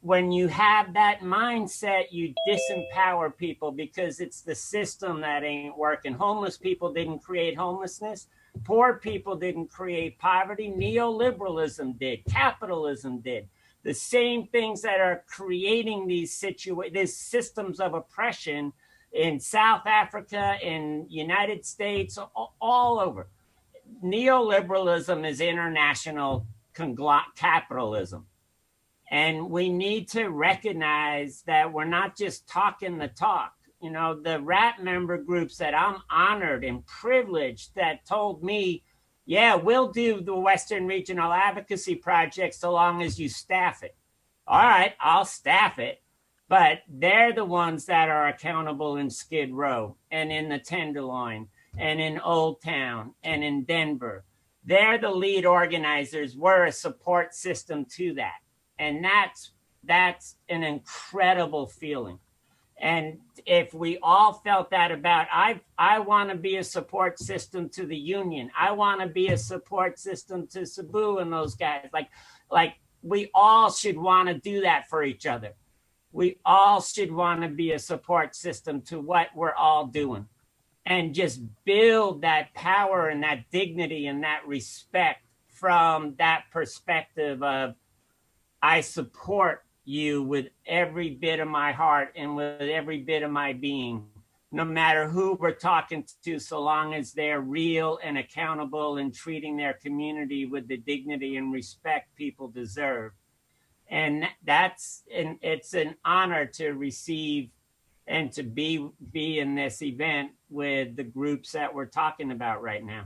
when you have that mindset, you disempower people because it's the system that ain't working. Homeless people didn't create homelessness. Poor people didn't create poverty. Neoliberalism did. Capitalism did. The same things that are creating these systems of oppression in South Africa, in United States, all over. Neoliberalism is international capitalism. And we need to recognize that we're not just talking the talk. You know, the RAP member groups that I'm honored and privileged that told me, yeah, we'll do the Western Regional Advocacy Project so long as you staff it. All right, I'll staff it. But they're the ones that are accountable in Skid Row and in the Tenderloin and in Old Town and in Denver. They're the lead organizers. We're a support system to that. And that's an incredible feeling. And if we all felt that about, I want to be a support system to the union. I want to be a support system to Sabu and those guys. Like we all should want to do that for each other. We all should want to be a support system to what we're all doing. And just build that power and that dignity and that respect from that perspective of, I support you with every bit of my heart and with every bit of my being, no matter who we're talking to, so long as they're real and accountable and treating their community with the dignity and respect people deserve. And it's an honor to receive and to be in this event with the groups that we're talking about right now.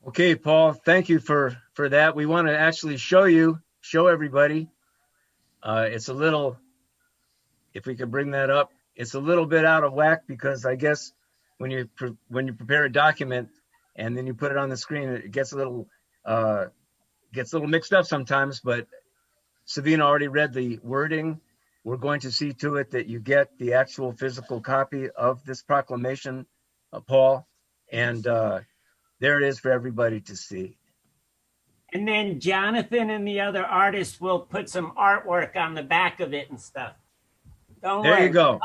Okay, Paul, thank you for that. We want to actually show everybody. It's a little, if we could bring that up, it's a little bit out of whack because I guess when you prepare a document and then you put it on the screen, it gets a little mixed up sometimes. But Savina already read the wording. We're going to see to it that you get the actual physical copy of this proclamation, Paul, and there it is for everybody to see. And then Jonathan and the other artists will put some artwork on the back of it and stuff. Don't worry. There you go.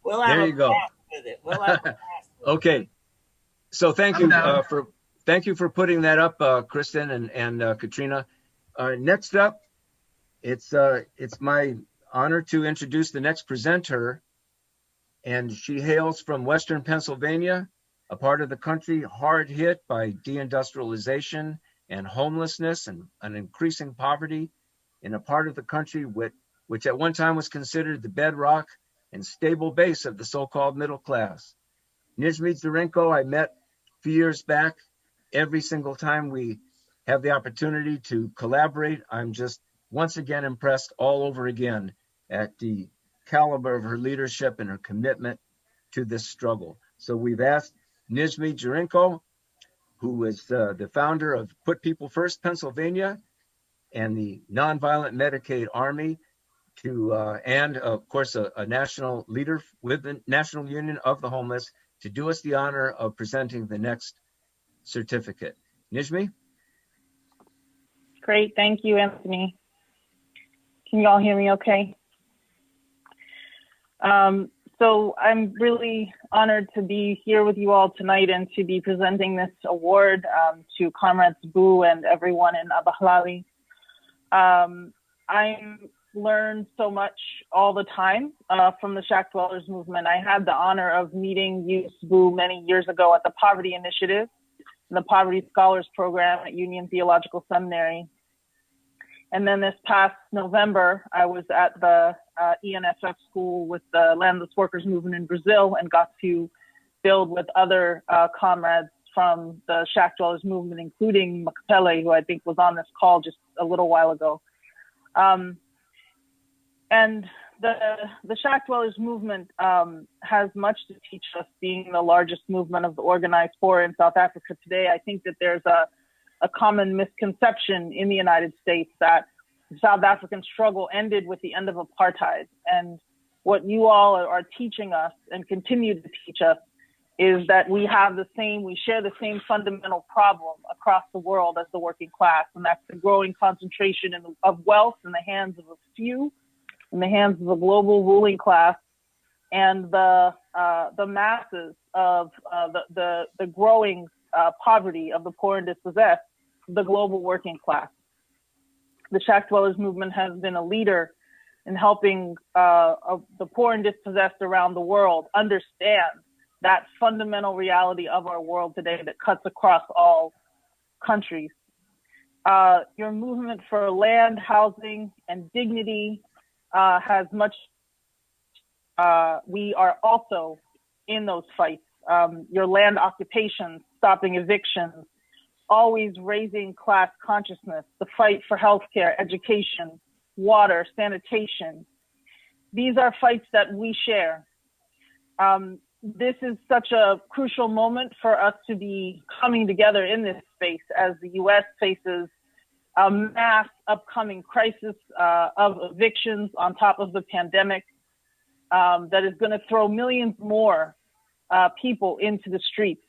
We'll have a blast with it. We'll have a blast with okay. So thank you for putting that up, Kristen and Katrina. Next up, it's my honor to introduce the next presenter, and she hails from Western Pennsylvania, a part of the country hard hit by deindustrialization and homelessness and an increasing poverty, in a part of the country which at one time was considered the bedrock and stable base of the so-called middle class. Nizhmi Zarenko, I met a few years back. Every single time we have the opportunity to collaborate, I'm just once again impressed all over again at the caliber of her leadership and her commitment to this struggle. So we've asked Nizhmi Zarenko, who is the founder of Put People First Pennsylvania and the Nonviolent Medicaid Army, and of course a national leader with the National Union of the Homeless, to do us the honor of presenting the next certificate. Nizhmi? Great, thank you, Anthony. Can you all hear me okay? So I'm really honored to be here with you all tonight and to be presenting this award to Comrades Boo and everyone in Abahlali. I learned so much all the time from the Shackdwellers movement. I had the honor of meeting Youth Boo many years ago at the Poverty Initiative, the Poverty Scholars Program at Union Theological Seminary. And then this past November, I was at the ENFF school with the Landless Workers Movement in Brazil and got to build with other comrades from the Shackdwellers movement, including Makapele, who I think was on this call just a little while ago. And the Shackdwellers movement has much to teach us, being the largest movement of the organized poor in South Africa today. I think that there's a common misconception in the United States that the South African struggle ended with the end of apartheid. And what you all are teaching us and continue to teach us is that we share the same fundamental problem across the world as the working class, and that's the growing concentration of wealth in the hands of a few, in the hands of the global ruling class, and the masses of the growing poverty of the poor and dispossessed, the global working class. The Shackdwellers movement has been a leader in helping the poor and dispossessed around the world understand that fundamental reality of our world today that cuts across all countries. Your movement for land, housing, and dignity has much. We are also in those fights. Your land occupations, stopping evictions, always raising class consciousness, the fight for healthcare, education, water, sanitation. These are fights that we share. This is such a crucial moment for us to be coming together in this space as the U.S. faces a mass upcoming crisis of evictions on top of the pandemic that is going to throw millions more people into the streets.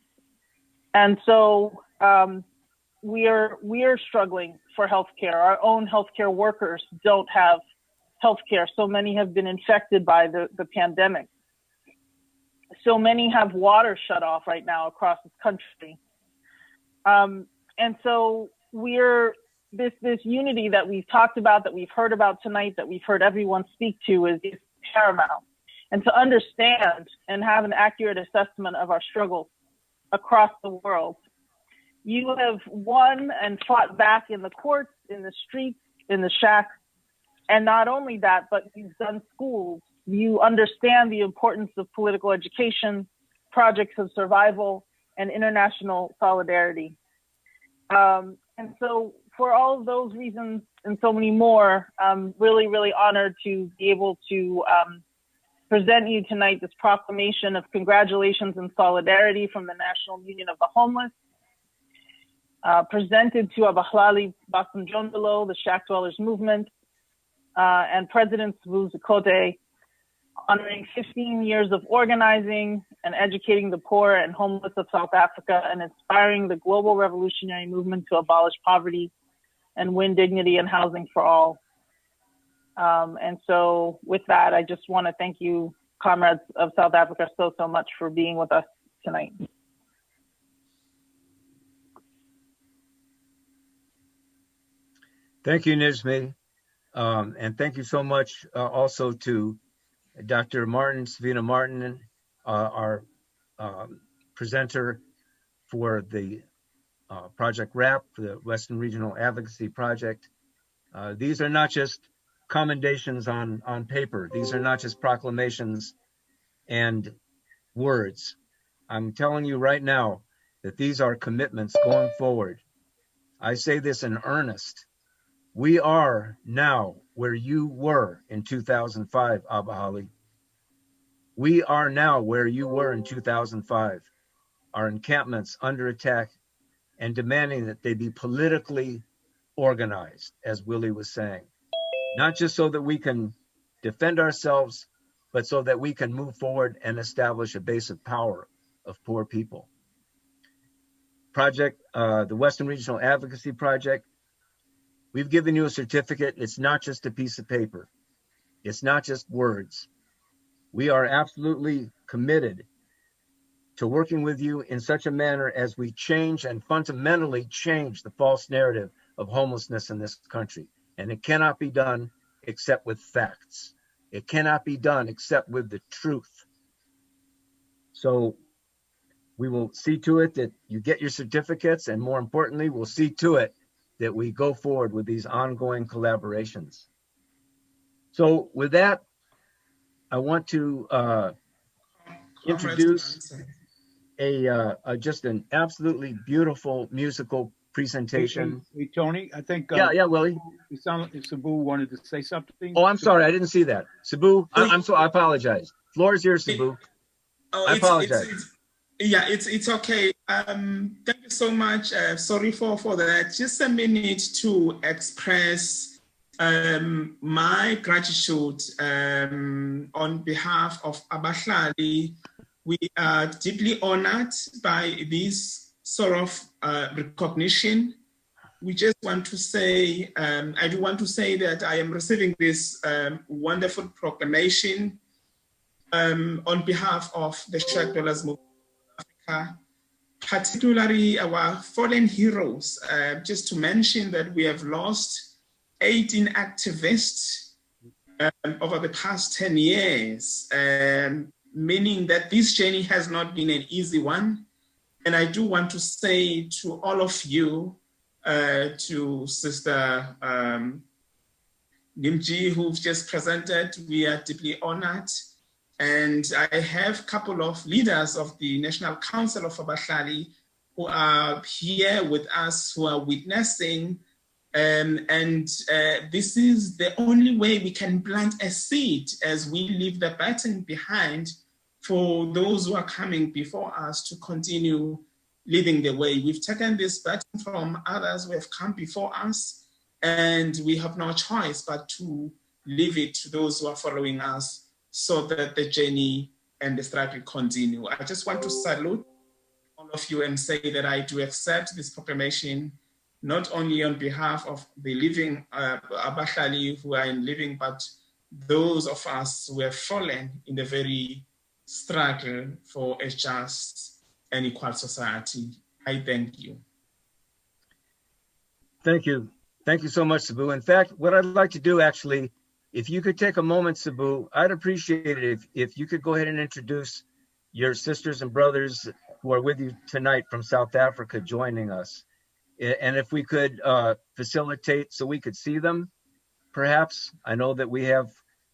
And so we are struggling for healthcare. Our own healthcare workers don't have healthcare. So many have been infected by the pandemic. So many have water shut off right now across this country. And so this unity that we've talked about, that we've heard about tonight, that we've heard everyone speak to is paramount. And to understand and have an accurate assessment of our struggles across the world. You have won and fought back in the courts, in the streets, in the shack. And not only that, but you've done schools. You understand the importance of political education, projects of survival, and international solidarity. And so for all of those reasons and so many more, I'm really, really honored to be able to present you tonight this proclamation of congratulations and solidarity from the National Union of the Homeless, presented to Abahlali Basunjondolo, the Shackdwellers movement, and President Sbu Zikode, honoring 15 years of organizing and educating the poor and homeless of South Africa and inspiring the global revolutionary movement to abolish poverty and win dignity and housing for all. And so with that, I just want to thank you, comrades of South Africa, so much for being with us tonight. Thank you, Nizmi. And thank you so much also to Dr. Martin, Savina Martin, our presenter for the Project RAP, the Western Regional Advocacy Project. These are not just commendations on paper. These are not just proclamations and words. I'm telling you right now that these are commitments going forward. I say this in earnest. We are now where you were in 2005, Abahlali. We are now where you were in 2005. Our encampments under attack and demanding that they be politically organized, as Willie was saying. Not just so that we can defend ourselves, but so that we can move forward and establish a base of power of poor people. Project, the Western Regional Advocacy Project, we've given you a certificate. It's not just a piece of paper. It's not just words. We are absolutely committed to working with you in such a manner as we change and fundamentally change the false narrative of homelessness in this country. And it cannot be done except with facts. It cannot be done except with the truth. So we will see to it that you get your certificates, and more importantly, we'll see to it that we go forward with these ongoing collaborations. So with that, I want to introduce just an absolutely beautiful musical presentation. Hey, Tony, I think. Yeah, Willie. It sounded like Sabu wanted to say something. Oh, I'm sorry, I didn't see that. Sabu, I apologize. Floor is yours, Sabu. I apologize. It's okay. Thank you so much. Sorry for that. Just a minute to express my gratitude on behalf of Abahlali. We are deeply honored by this sort of recognition. We just want to say, I do want to say that I am receiving this wonderful proclamation on behalf of the Shackdwellers movement of Africa, particularly our fallen heroes. Just to mention that we have lost 18 activists over the past 10 years, meaning that this journey has not been an easy one. And I do want to say to all of you, to Sister Nimji, who've just presented, we are deeply honored. And I have a couple of leaders of the National Council of Abahlali who are here with us, who are witnessing. This is the only way we can plant a seed as we leave the baton behind for those who are coming before us to continue leading the way. We've taken this baton from others who have come before us, and we have no choice but to leave it to those who are following us so that the journey and the struggle continue. I just want to salute all of you and say that I do accept this proclamation, not only on behalf of the living Abahlali who are in living, but those of us who have fallen in the very struggle for a just and equal society. I thank you. Thank you. Thank you so much, Sabu. In fact, what I'd like to do actually, if you could take a moment, Sabu, I'd appreciate it if you could go ahead and introduce your sisters and brothers who are with you tonight from South Africa joining us. And if we could facilitate so we could see them, perhaps. I know that we have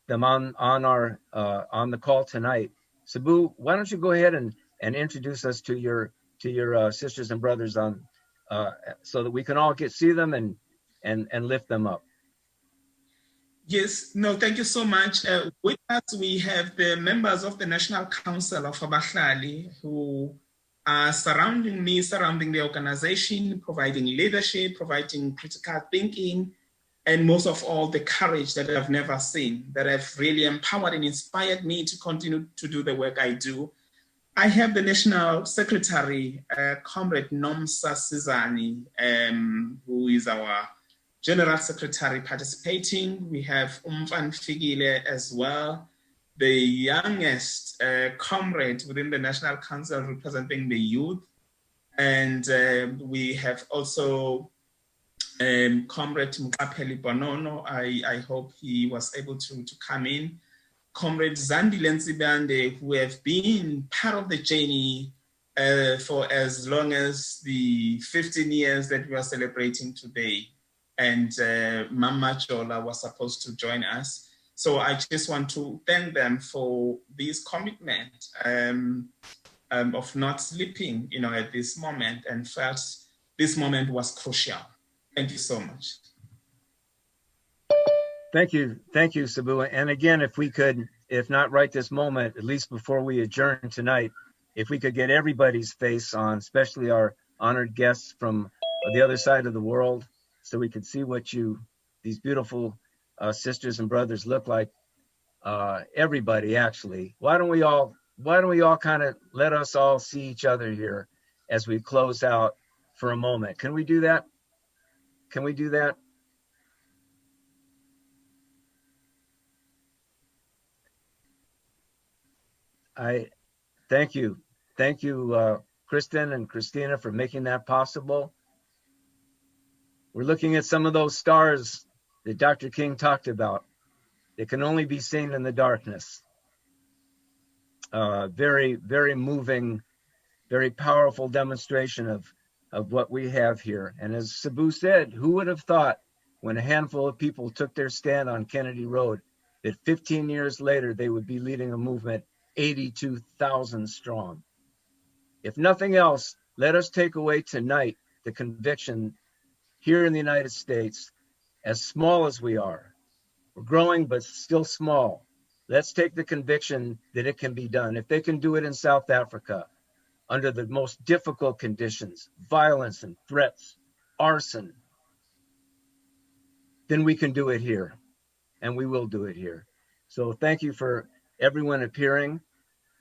them on the call tonight. Sabu, why don't you go ahead and introduce us to your sisters and brothers on so that we can all see them and lift them up. Yes, no, thank you so much. With us, we have the members of the National Council of Abahlali who are surrounding the organization, providing leadership, providing critical thinking, and most of all, the courage that I've never seen, that have really empowered and inspired me to continue to do the work I do. I have the National Secretary, Comrade Nomsa Sizani, who is our General Secretary participating. We have Umfan Figile as well, the youngest comrade within the National Council representing the youth. And we have also Comrade Mkapeli Bonono. I hope he was able to come in. Comrade Zandi Lensibande, who have been part of the journey for as long as the 15 years that we are celebrating today. And Mama Chola was supposed to join us. So I just want to thank them for this commitment of not sleeping, at this moment, and felt this moment was crucial. Thank you so much. Thank you, Sabu. And again, if we could, if not right this moment, at least before we adjourn tonight, if we could get everybody's face on, especially our honored guests from the other side of the world, so we could see what these beautiful sisters and brothers look like. Everybody, actually. Why don't we all kind of let us all see each other here as we close out for a moment? Can we do that? Can we do that? I thank you. Thank you, Kristen and Christina, for making that possible. We're looking at some of those stars that Dr. King talked about. They can only be seen in the darkness. Very, very moving, very powerful demonstration of what we have here. And as Sabu said, who would have thought when a handful of people took their stand on Kennedy Road that 15 years later they would be leading a movement 82,000 strong? If nothing else, let us take away tonight the conviction here in the United States, as small as we are. We're growing, but still small. Let's take the conviction that it can be done. If they can do it in South Africa, under the most difficult conditions, violence and threats, arson, then we can do it here, and we will do it here. So thank you for everyone appearing.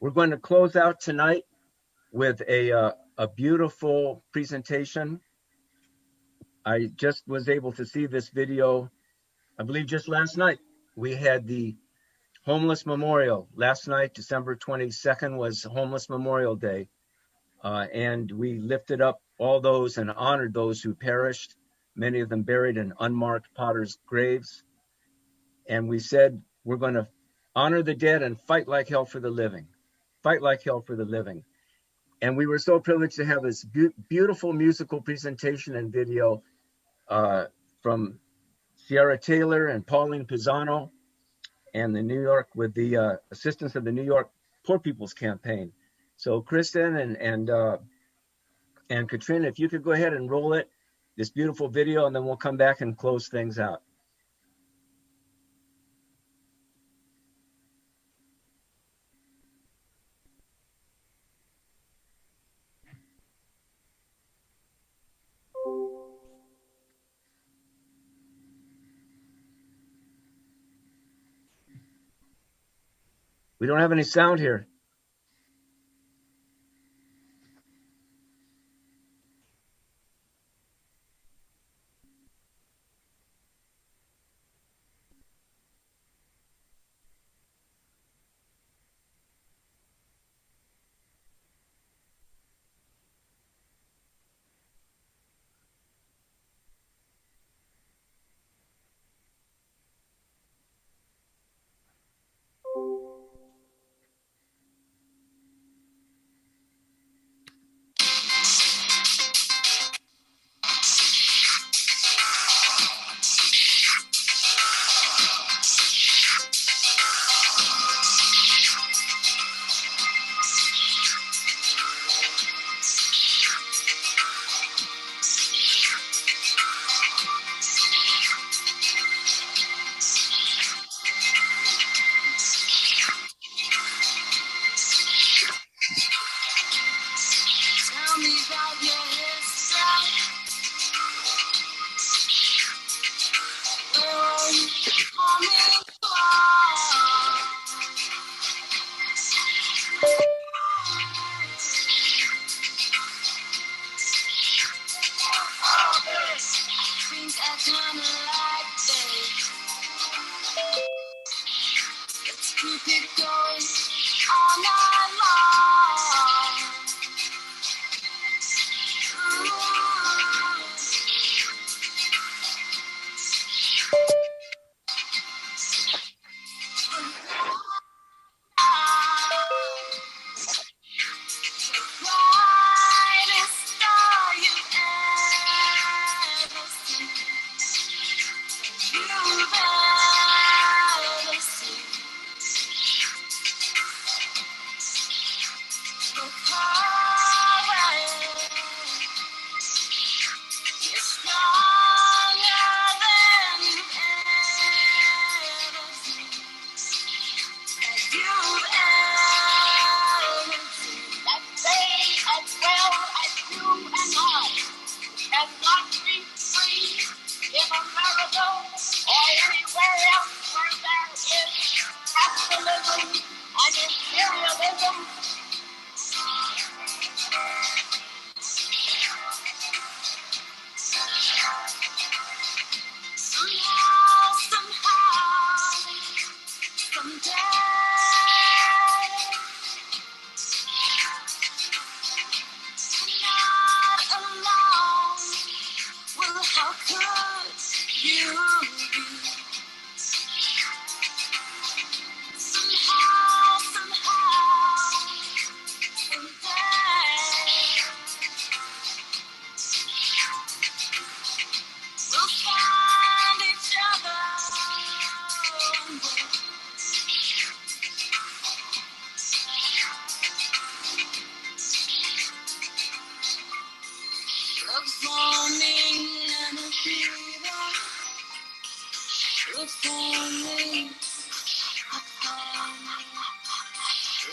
We're going to close out tonight with a beautiful presentation. I just was able to see this video, I believe just last night. We had the Homeless Memorial. Last night, December 22nd, was Homeless Memorial Day. And we lifted up all those and honored those who perished, many of them buried in unmarked potters' graves. And we said, we're going to honor the dead and fight like hell for the living. Fight like hell for the living. And we were so privileged to have this beautiful musical presentation and video from Sierra Taylor and Pauline Pisano, and the New York, with the assistance of the New York Poor People's Campaign. So Kristen and Katrina, if you could go ahead and roll it, this beautiful video, and then we'll come back and close things out. We don't have any sound here.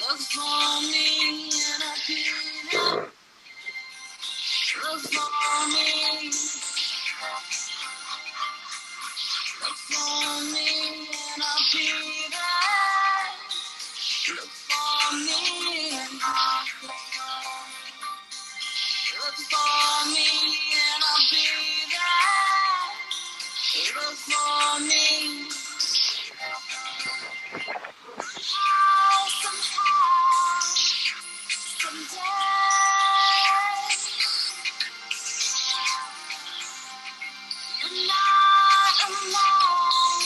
Look for me and I'll be there. Look for me. Look for me and I'll be there. Look for me and I'll be there. Look for me and I'll be there. Look for me. Somehow, someday, you're not alone.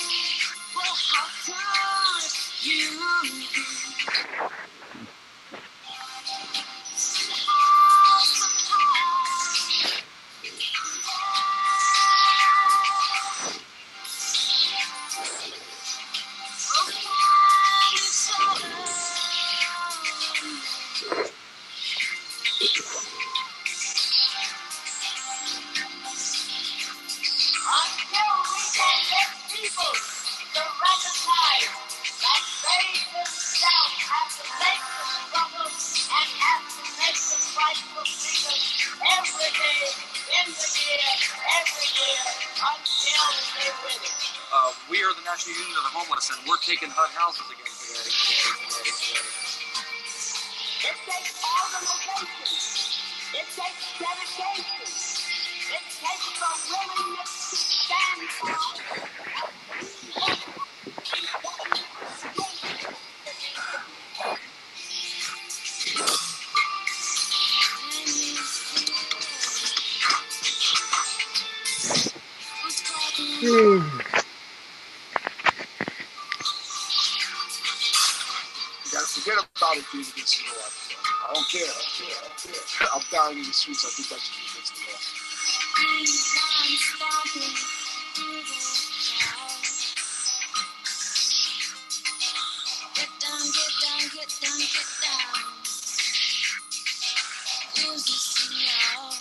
Well, how could you be? We are the National Union of the Homeless, and we're taking HUD houses again today. It takes organization. It takes dedication. It takes a willingness to stand for. You gotta forget about it being against the law. I don't care. I'm dying in the streets. I think that should be against the law. Get down, get down, get down, get down. Use the signal.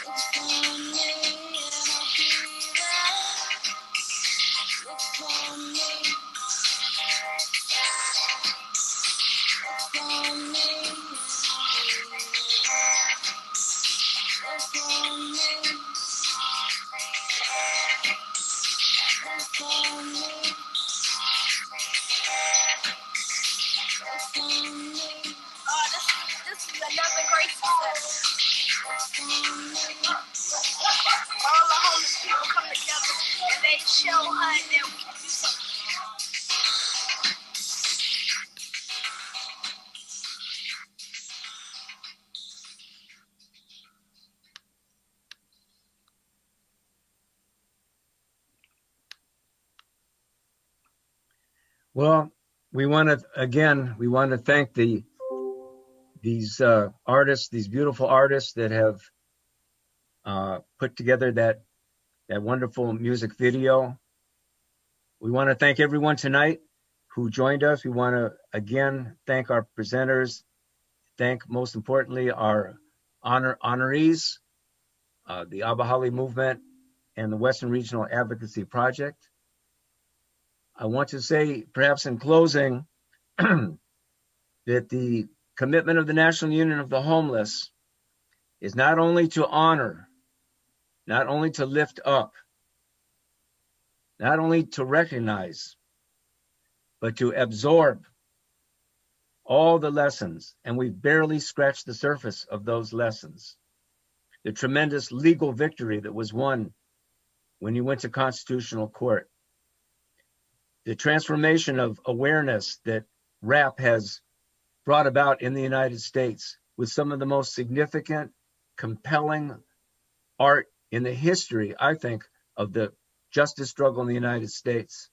Look for me and I'll be there. Look for me. Look for me and I'll be there. Look for me. Look for me. Look for me. Oh, this is another great song. All the homeless people come together and they show HUD that we can do something. Well, we want to thank these artists, these beautiful artists that have put together that wonderful music video. We want to thank everyone tonight who joined us. We want to again thank our presenters. Thank most importantly our honorees, the Abahlali movement and the Western Regional Advocacy Project. I want to say, perhaps in closing, that the commitment of the National Union of the Homeless is not only to honor, not only to lift up, not only to recognize, but to absorb all the lessons, and we've barely scratched the surface of those lessons. The tremendous legal victory that was won when you went to constitutional court. The transformation of awareness that rap has brought about in the United States with some of the most significant, compelling art in the history, I think, of the justice struggle in the United States.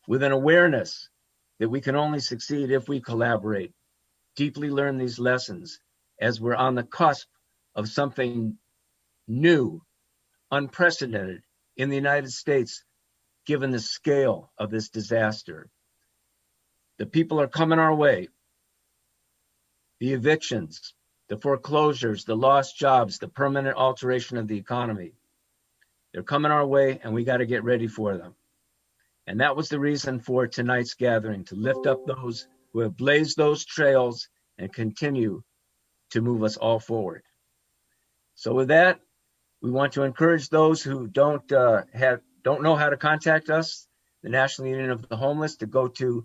With an awareness that we can only succeed if we collaborate, deeply learn these lessons as we're on the cusp of something new, unprecedented in the United States, given the scale of this disaster. The people are coming our way. The evictions, the foreclosures, the lost jobs, the permanent alteration of the economy. They're coming our way, and we got to get ready for them. And that was the reason for tonight's gathering, to lift up those who have blazed those trails and continue to move us all forward. So with that, we want to encourage those who don't know how to contact us, the National Union of the Homeless, to go to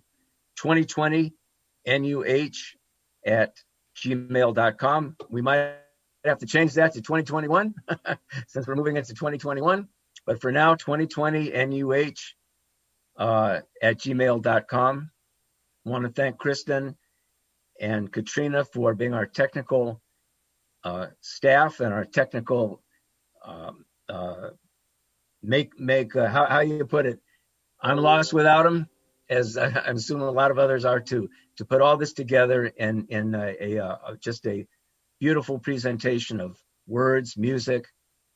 2020nuh@gmail.com. We might have to change that to 2021 since we're moving into 2021. But for now, 2020nuh@gmail.com. I want to thank Kristen and Katrina for being our technical staff and our technical how you put it, I'm lost without them, as I'm assuming a lot of others are too, to put all this together in just a beautiful presentation of words, music,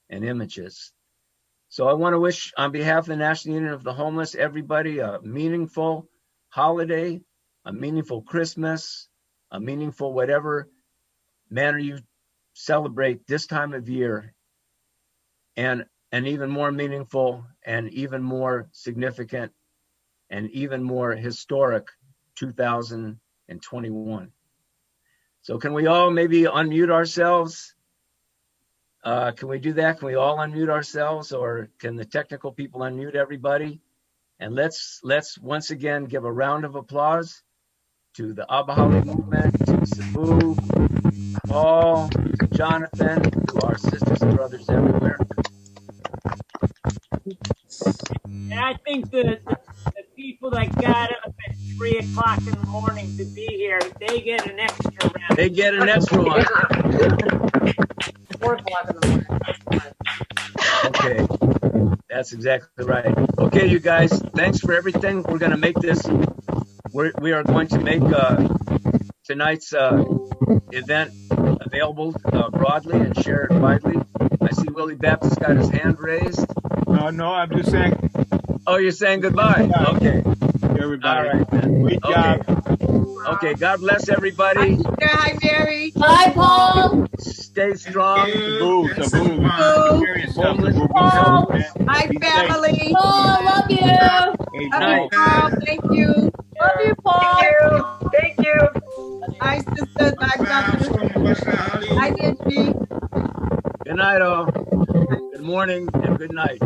and images. So I want to wish, on behalf of the National Union of the Homeless, everybody a meaningful holiday, a meaningful Christmas, a meaningful whatever manner you celebrate this time of year, and an even more meaningful and even more significant and even more historic 2021. So can we all maybe unmute ourselves? Can we do that? Can we all unmute ourselves, or can the technical people unmute everybody? And let's once again give a round of applause to the Abahlali movement, to Sabu, Paul, to Jonathan, to our sisters and brothers everywhere. And I think the people that got up at 3 o'clock in the morning to be here, they get an extra round. They get an extra one. 4 o'clock in the morning. Okay, that's exactly right. Okay, you guys, thanks for everything. We're going to make this, we are going to make tonight's event available broadly and share it widely. I see Willie Baptist got his hand raised. No, I'm just saying. Oh, you're saying goodbye? Okay. Everybody. All right, then. Great job. Okay, God bless everybody. Hi, Mary. Bye, Paul. Stay strong. Taboo. Homeless. Hi, family. Paul, love you. Hey, Love you, Paul. Thank you. Love you, Paul. Thank you. Hi, sisters. Hi, brothers. Hi, Angie. Good night, all. Good morning and good night.